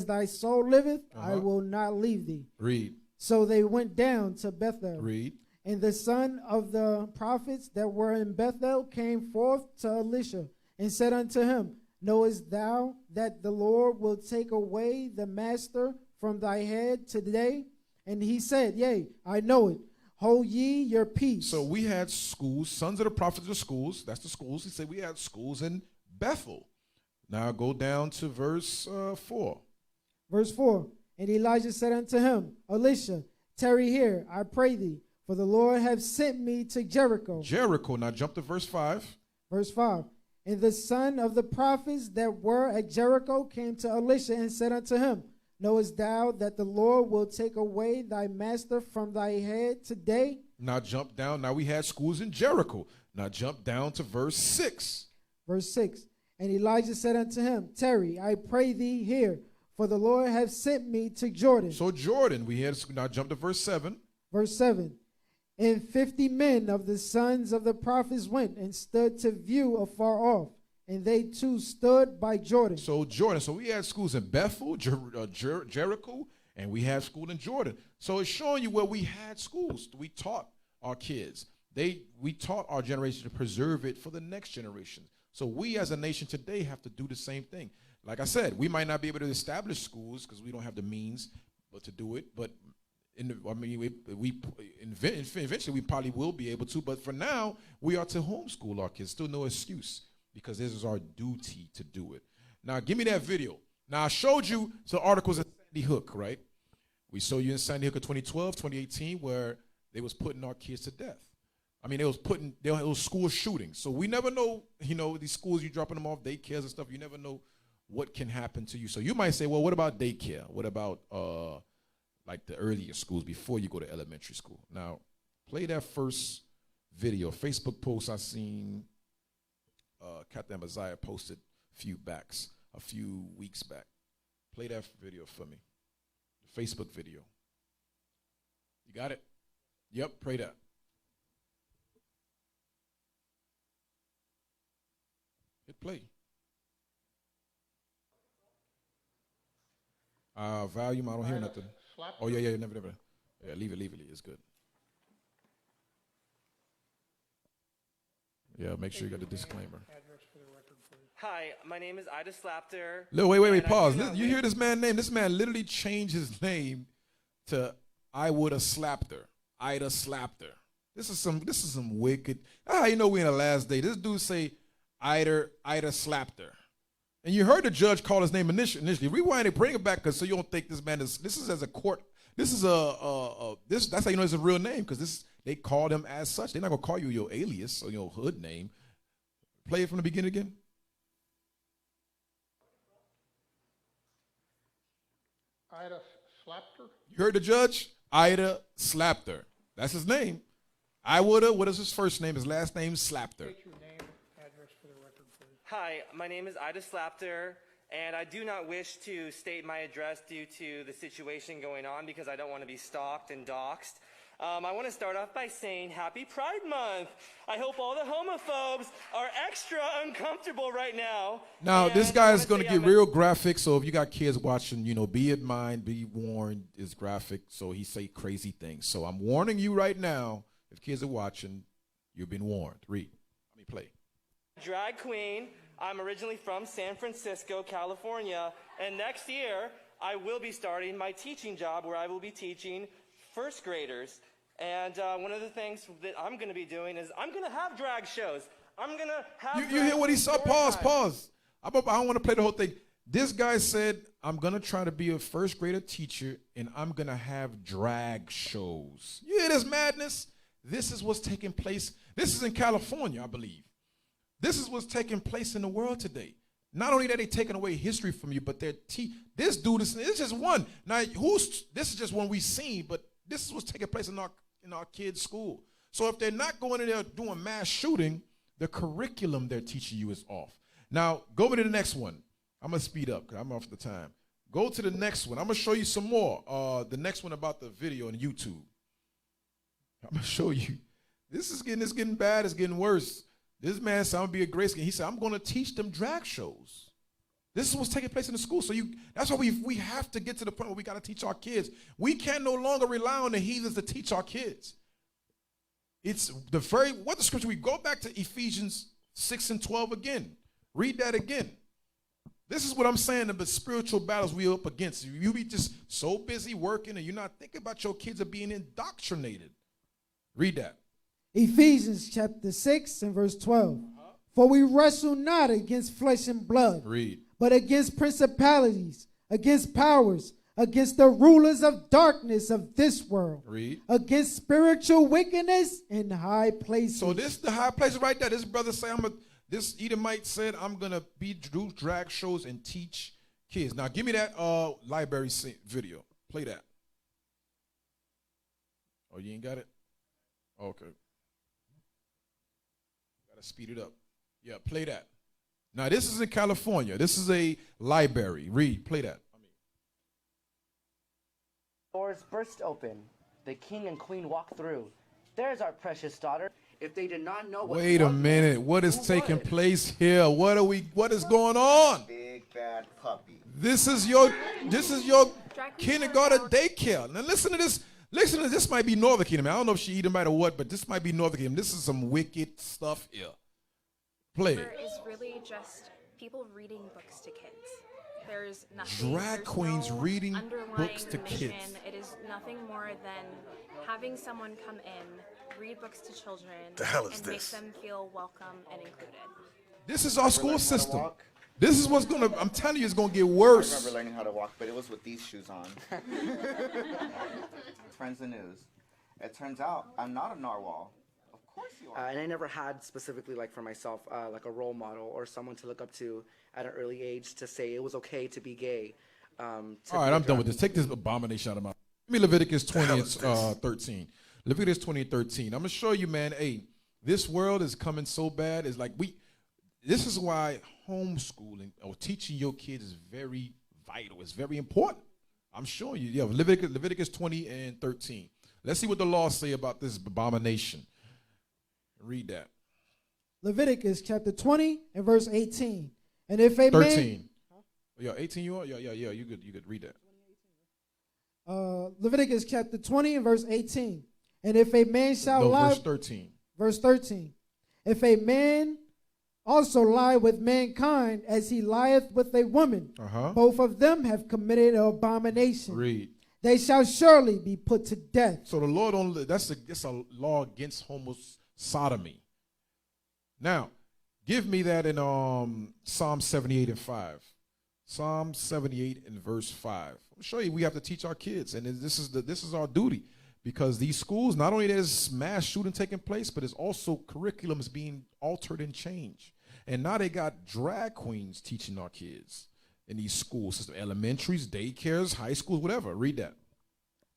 thy soul liveth, I will not leave thee. Read. So they went down to Bethel. Read. And the son of the prophets that were in Bethel came forth to Elisha and said unto him, knowest thou that the Lord will take away the master from thy head today? And he said, yea, I know it. Hold ye your peace. So we had schools, sons of the prophets of schools. That's the schools. He said we had schools in Bethel. Now go down to verse 4. Verse 4. And Elijah said unto him, Elisha, tarry here, I pray thee, for the Lord hath sent me to Jericho. Jericho. Now jump to verse 5. Verse 5. And the son of the prophets that were at Jericho came to Elisha and said unto him, knowest thou that the Lord will take away thy master from thy head today? Now jump down. Now we had schools in Jericho. Now jump down to verse 6. Verse 6. And Elijah said unto him, tarry, I pray thee here, for the Lord hath sent me to Jordan. So Jordan, we had, now jump to verse 7. Verse 7. And 50 men of the sons of the prophets went and stood to view afar off. And they too stood by Jordan. So Jordan. So we had schools in Bethel, Jericho, and we had school in Jordan. So it's showing you where we had schools. We taught our kids. We taught our generation to preserve it for the next generation. So we as a nation today have to do the same thing. Like I said, we might not be able to establish schools because we don't have the means to do it. But eventually we probably will be able to. But for now, we are to homeschool our kids. Still no excuse, because this is our duty to do it. Now, give me that video. Now, I showed you some articles at Sandy Hook, right? We saw you in Sandy Hook in 2012, 2018, where they was putting our kids to death. I mean, there was school shootings. So we never know, these schools, you dropping them off, daycares and stuff, you never know what can happen to you. So you might say, well, what about daycare? What about, like the earlier schools before you go to elementary school? Now, Play that first video. Facebook post I seen Captain Messiah posted a few weeks back. Play that video for me. The Facebook video. You got it? Yep, play that. Hit play. Volume, I don't hear nothing. Oh, yeah, never. Yeah, leave it. It's good. Yeah, make sure you got the disclaimer. Hi, my name is Ida Slapter. No, wait, pause. You hear this man's name? This man literally changed his name to I would have slapped her. Ida Slapter. This is some wicked. How you know we in the last day? This dude say Ida Slapter. And you heard the judge call his name initially. Rewind it, bring it back, because so you don't think this man is. This is as a court. This is that's how you know it's a real name, because they called him as such. They're not gonna call you your alias or your hood name. Play it from the beginning again. Ida Slapter. You heard the judge? Ida Slapter. That's his name. What is his first name? His last name, Slapter. State your name, address for the record, please. Hi, my name is Ida Slapter, and I do not wish to state my address due to the situation going on because I don't want to be stalked and doxxed. I want to start off by saying Happy Pride Month. I hope all the homophobes are extra uncomfortable right now. Now, And this guy is I going to wanna get say real graphic, so if you got kids watching, be in mind, be warned, it's graphic, so he say crazy things. So I'm warning you right now, if kids are watching, you've been warned. Play. Drag queen. I'm originally from San Francisco, California, and next year I will be starting my teaching job where I will be teaching first graders. And one of the things that I'm going to be doing is I'm going to have drag shows. I'm going to have You hear what he said? Pause. I don't want to play the whole thing. This guy said, I'm going to try to be a first grader teacher, and I'm going to have drag shows. You hear this madness? This is what's taking place. This is in California, I believe. This is what's taking place in the world today. Not only that they're taking away history from you, but this dude is just one. Now, this is just one we've seen, but this is what's taking place in our kids' school. So if they're not going in there doing mass shooting, the curriculum they're teaching you is off. Now, go over to the next one. I'm going to speed up because I'm off the time. Go to the next one. I'm going to show you some more. The next one about the video on YouTube. I'm going to show you. It's getting bad. It's getting worse. This man said, I'm going to be a grace kid. He said, I'm going to teach them drag shows. This is what's taking place in the school. So that's why we have to get to the point where we got to teach our kids. We can no longer rely on the heathens to teach our kids. It's what the scripture, we go back to Ephesians 6 and 12 again. Read that again. This is what I'm saying, the spiritual battles we're up against. You be just so busy working and you're not thinking about your kids are being indoctrinated. Read that. Ephesians chapter 6 and verse 12. For we wrestle not against flesh and blood, but against principalities, against powers, against the rulers of darkness of this world, against spiritual wickedness in high places. So this the high place right there. This brother say, this Edomite said, I'm going to do drag shows and teach kids. Now give me that library video. Play that. Oh, you ain't got it? Okay. Got to speed it up. Yeah, play that. Now, this is in California. This is a library. Play that. Doors burst open. The king and queen walk through. There's our precious daughter. If they did not know what. Wait a minute. What is taking place here? What is going on? Big bad puppy. This is your kindergarten daycare. Now listen to this. This might be Northern Kingdom. I don't know if she Edomite or what, but this might be Northern Kingdom. This is some wicked stuff here. Play it. Is really just people reading books to kids. There's nothing. Drag queens reading books to mission. kids. It is nothing more than having someone come in, read books to children, and make them feel welcome and included. This is our school system. This is what's I'm telling you, it's gonna get worse. I remember learning how to walk, but it was with these shoes on. Friends the news. It turns out I'm not a narwhal. And I never had specifically, like for myself, like a role model or someone to look up to at an early age to say it was okay to be gay. All right, I'm done with this. Take this abomination out of my. Give me Leviticus 20 and 13. Leviticus 20:13. I'm going to show you, man, hey, this world is coming so bad. It's like this is why homeschooling or teaching your kids is very vital. It's very important. I'm showing you. Yeah, Leviticus 20:13. Let's see what the law say about this abomination. Read that. Leviticus chapter 20 and verse 18. And if a 13. Yeah, 18 you are? Yeah, you could read that. Leviticus chapter 20 and verse 18. And if a man shall lie. Verse 13. Verse 13. If a man also lie with mankind as he lieth with a woman, both of them have committed an abomination. Read. They shall surely be put to death. So the Lord only, that's a law against sodomy. Now, give me that in Psalm 78 and 5. Psalm 78 and verse 5. I'll show you we have to teach our kids, and this is our duty, because these schools, not only there's mass shooting taking place, but there's also curriculums being altered and changed. And now they got drag queens teaching our kids in these schools, elementaries, daycares, high schools, whatever. Read that.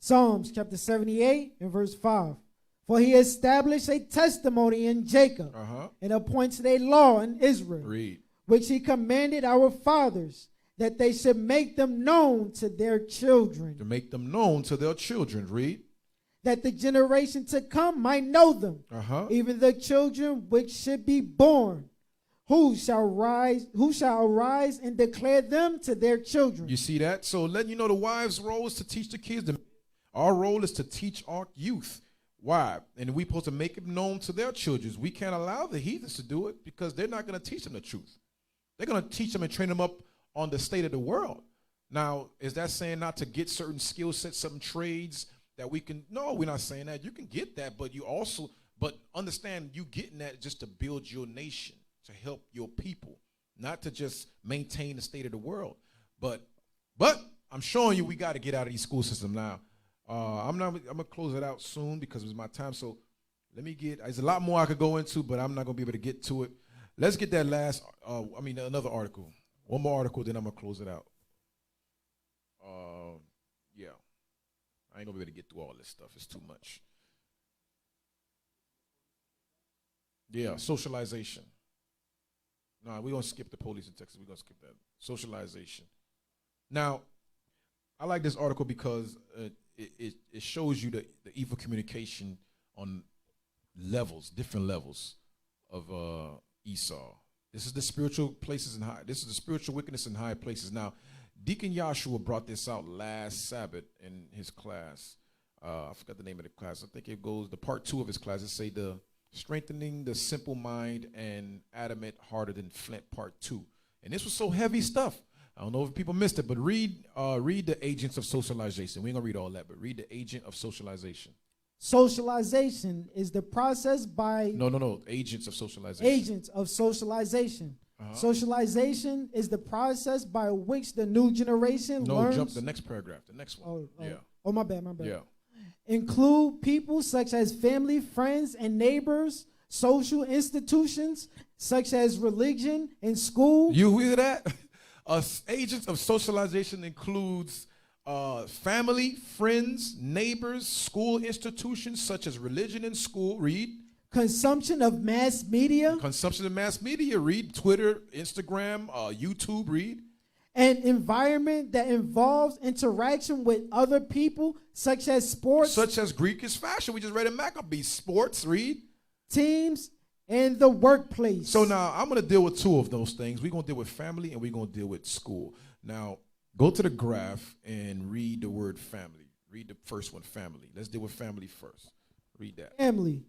Psalms chapter 78 and verse 5. For he established a testimony in Jacob and appointed a law in Israel, Read. Which he commanded our fathers, that they should make them known to their children. To make them known to their children. Read. That the generation to come might know them, even the children which should be born. Who shall arise and declare them to their children? You see that? So letting you know the wives' role is to teach the kids. Our role is to teach our youth. Why? And we're supposed to make it known to their children. We can't allow the heathens to do it because they're not going to teach them the truth. They're going to teach them and train them up on the state of the world. Now, is that saying not to get certain skill sets, certain trades that we can? No, we're not saying that. You can get that, but but understand you getting that just to build your nation, to help your people, not to just maintain the state of the world. But I'm showing you we got to get out of these school systems now. I'm gonna close it out soon because it was my time. So let me there's a lot more I could go into, but I'm not gonna be able to get to it. Let's get that another article. One more article, then I'm gonna close it out. Yeah. I ain't gonna be able to get through all this stuff. It's too much. Yeah, socialization. No, we're gonna skip the police in Texas. We're gonna skip that. Socialization. Now, I like this article because it shows you the evil communication on different levels of Esau. This is the spiritual places and this is the spiritual wickedness in high places. Now, Deacon Joshua brought this out last Sabbath in his class. I forgot the name of the class. I think it goes the part 2 of his class. It say the strengthening the simple mind and adamant harder than flint part 2. And this was so heavy stuff. I don't know if people missed it, but read the agents of socialization. We ain't gonna read all that, but read the agent of socialization. Socialization is the process by... No. Agents of socialization. Agents of socialization. Socialization is the process by which the new generation learns... No, jump the next paragraph, the next one. Oh, my bad. Yeah. Include people such as family, friends, and neighbors, social institutions such as religion and school. You hear that? Agents of socialization includes family, friends, neighbors, school institutions such as religion and school. Read. Consumption of mass media. Consumption of mass media. Read. Twitter, Instagram, YouTube. Read. An environment that involves interaction with other people, such as sports. Such as Greekish fashion. We just read in Maccabees. Sports. Read. Teams. And the workplace. So now I'm going to deal with 2 of those things. We're going to deal with family and we're going to deal with school. Now, go to the graph and read the word family. Read the first one, family. Let's deal with family first. Read that. Family,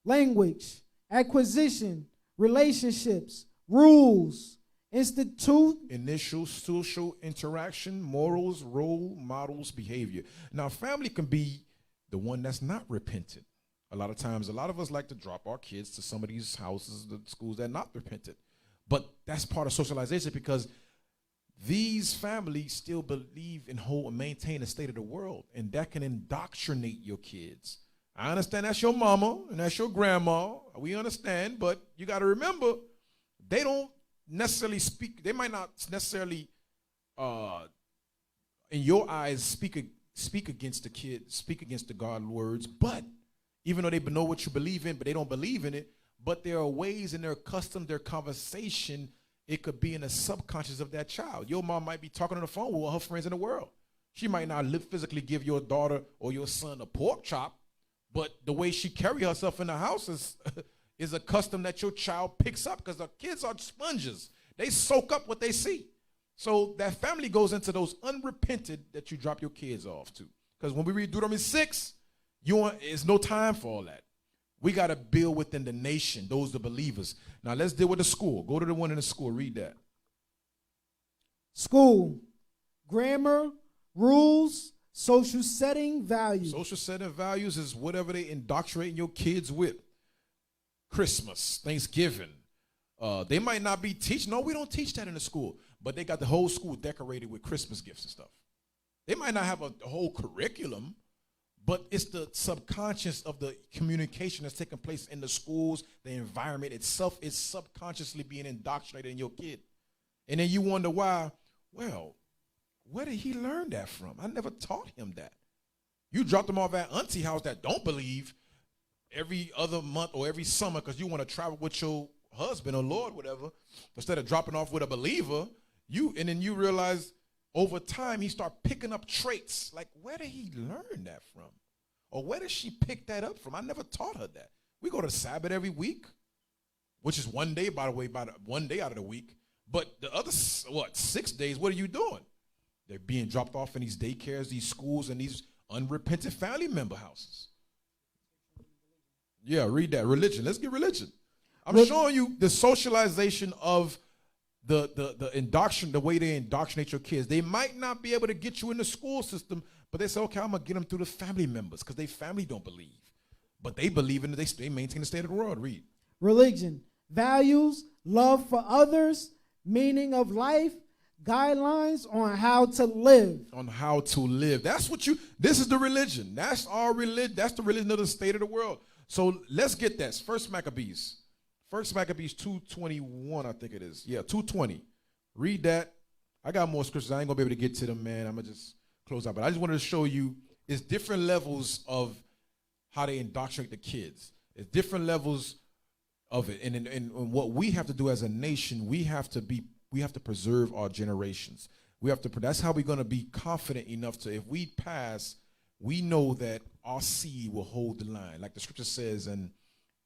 language, acquisition, relationships, rules, initial social interaction, morals, role models, behavior. Now, family can be the one that's not repentant. A lot of times, a lot of us like to drop our kids to some of these houses, the schools that are not repentant. But that's part of socialization because these families still believe in hold and maintain the state of the world, and that can indoctrinate your kids. I understand that's your mama and that's your grandma. We understand, but you got to remember, they don't necessarily speak. They might not necessarily, in your eyes, speak speak against the kid, speak against the God words, but even though they know what you believe in, but they don't believe in it, but there are ways in their custom, their conversation, it could be in the subconscious of that child. Your mom might be talking on the phone with all her friends in the world. She might not physically give your daughter or your son a pork chop, but the way she carry herself in the house is a custom that your child picks up, because the kids are sponges. They soak up what they see. So that family goes into those unrepented that you drop your kids off to. Because when we read Deuteronomy 6, it's no time for all that. We got to build within the nation, those the believers. Now let's deal with the school. Go to the one in the school. Read that. School, grammar, rules, social setting, values. Social setting values is whatever they indoctrinating your kids with. Christmas, Thanksgiving. They might not be teaching. No, we don't teach that in the school. But they got the whole school decorated with Christmas gifts and stuff. They might not have a whole curriculum, but it's the subconscious of the communication that's taking place in the schools, the environment itself is subconsciously being indoctrinated in your kid. And then you wonder why, well, where did he learn that from? I never taught him that. You dropped him off at auntie house that don't believe every other month or every summer because you want to travel with your husband or Lord, whatever, instead of dropping off with a believer, and then you realize over time he start picking up traits. Like, where did he learn that from? Or where did she pick that up from? I never taught her that. We go to Sabbath every week, which is one day, by the way, one day out of the week. But the other, 6 days, what are you doing? They're being dropped off in these daycares, these schools, and these unrepentant family member houses. Yeah, read that. Religion. Let's get religion. I'm showing you the socialization of the way they indoctrinate your kids. They might not be able to get you in the school system, but they say, okay, I'm going to get them through the family members because they family don't believe. But they believe in it. They maintain the state of the world. Read. Religion, values, love for others, meaning of life, guidelines on how to live. On how to live. This is the religion. That's our religion. That's the religion of the state of the world. So let's get that. First Maccabees 2:21, I think it is. Yeah, 2:20. Read that. I got more scriptures. I ain't going to be able to get to them, man. I'm going to just close out. But I just wanted to show you it's different levels of how they indoctrinate the kids. It's different levels of it. And what we have to do as a nation, we have to preserve our generations. That's how we're going to be confident enough to, if we pass, we know that our seed will hold the line. Like the scripture says, and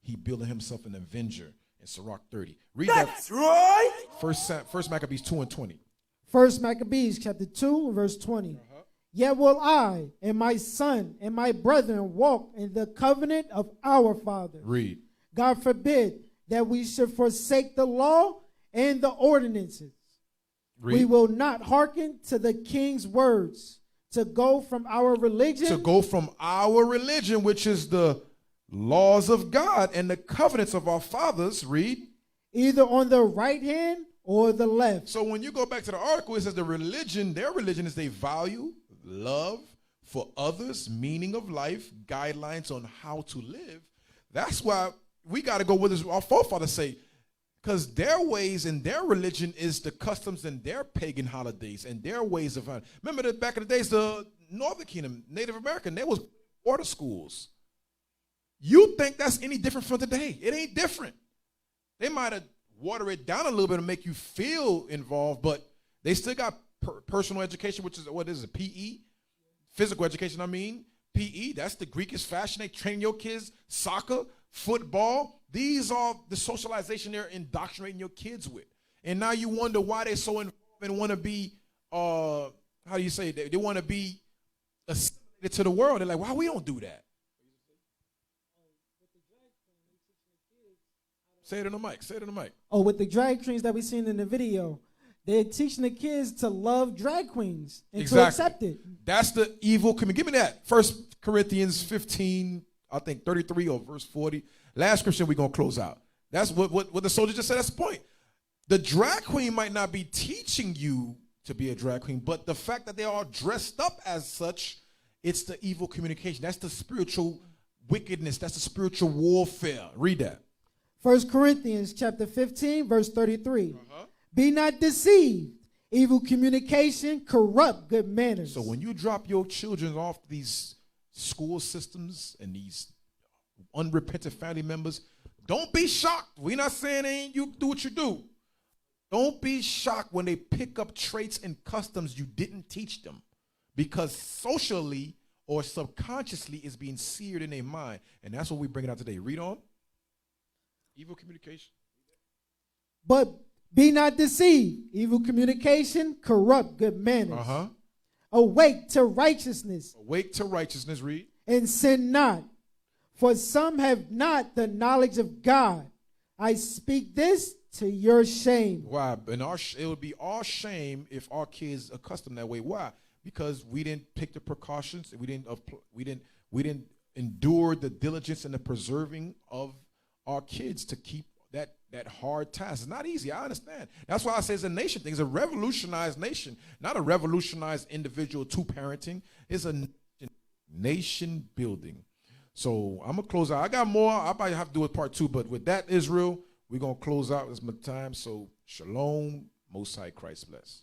he building himself an avenger in Sirach 30. Read That's that. Right. First Maccabees 2:20. First Maccabees chapter 2, verse 20. Yet will I and my son and my brethren walk in the covenant of our fathers. Read. God forbid that we should forsake the law and the ordinances. Read. We will not hearken to the king's words to go from our religion. To go from our religion, which is the laws of God and the covenants of our fathers. Read. Either on the right hand or the left. So when you go back to the article, it says their religion is they value, love for others, meaning of life, guidelines on how to live. That's why we got to go with our forefathers say, because their ways and their religion is the customs and their pagan holidays and their ways of. Remember that back in the days, the Northern Kingdom, Native American, there was order schools. You think that's any different from today? It ain't different. They might have watered it down a little bit to make you feel involved, but they still got personal education, which is, what is it, PE? Physical education, I mean. PE, that's the Greekish fashion. They train your kids, soccer, football. These are the socialization they're indoctrinating your kids with. And now you wonder why they're so involved and want to be, how do you say, they want to be assimilated to the world. They're like, why we don't do that? Say it in the mic. Oh, with the drag queens that we seen in the video, they're teaching the kids to love drag queens and to accept it. That's the evil community. Give me that. 1 Corinthians 15, I think 33 or verse 40. Last scripture we're going to close out. That's what the soldier just said. That's the point. The drag queen might not be teaching you to be a drag queen, but the fact that they are dressed up as such, it's the evil communication. That's the spiritual wickedness. That's the spiritual warfare. Read that. 1 Corinthians chapter 15, verse 33. Be not deceived. Evil communication corrupt good manners. So when you drop your children off these school systems and these unrepentant family members, don't be shocked. We're not saying ain't you do what you do. Don't be shocked when they pick up traits and customs you didn't teach them, because socially or subconsciously it's being seared in their mind. And that's what we bring it out today. Read on. Evil communication. But be not deceived. Evil communication corrupt good manners. Awake to righteousness. Awake to righteousness, read. And sin not. For some have not the knowledge of God. I speak this to your shame. Why? And it would be our shame if our kids are accustomed that way. Why? Because we didn't pick the precautions. We didn't endure the diligence and the preserving of our kids to keep that hard task. It's not easy. I understand. That's why I say it's a nation thing. It's a revolutionized nation, not a revolutionized individual two-parenting. It's a nation building. So I'm going to close out. I got more. I might have to do it part 2, but with that, Israel, we're going to close out. It's my time. So shalom, Most High Christ bless.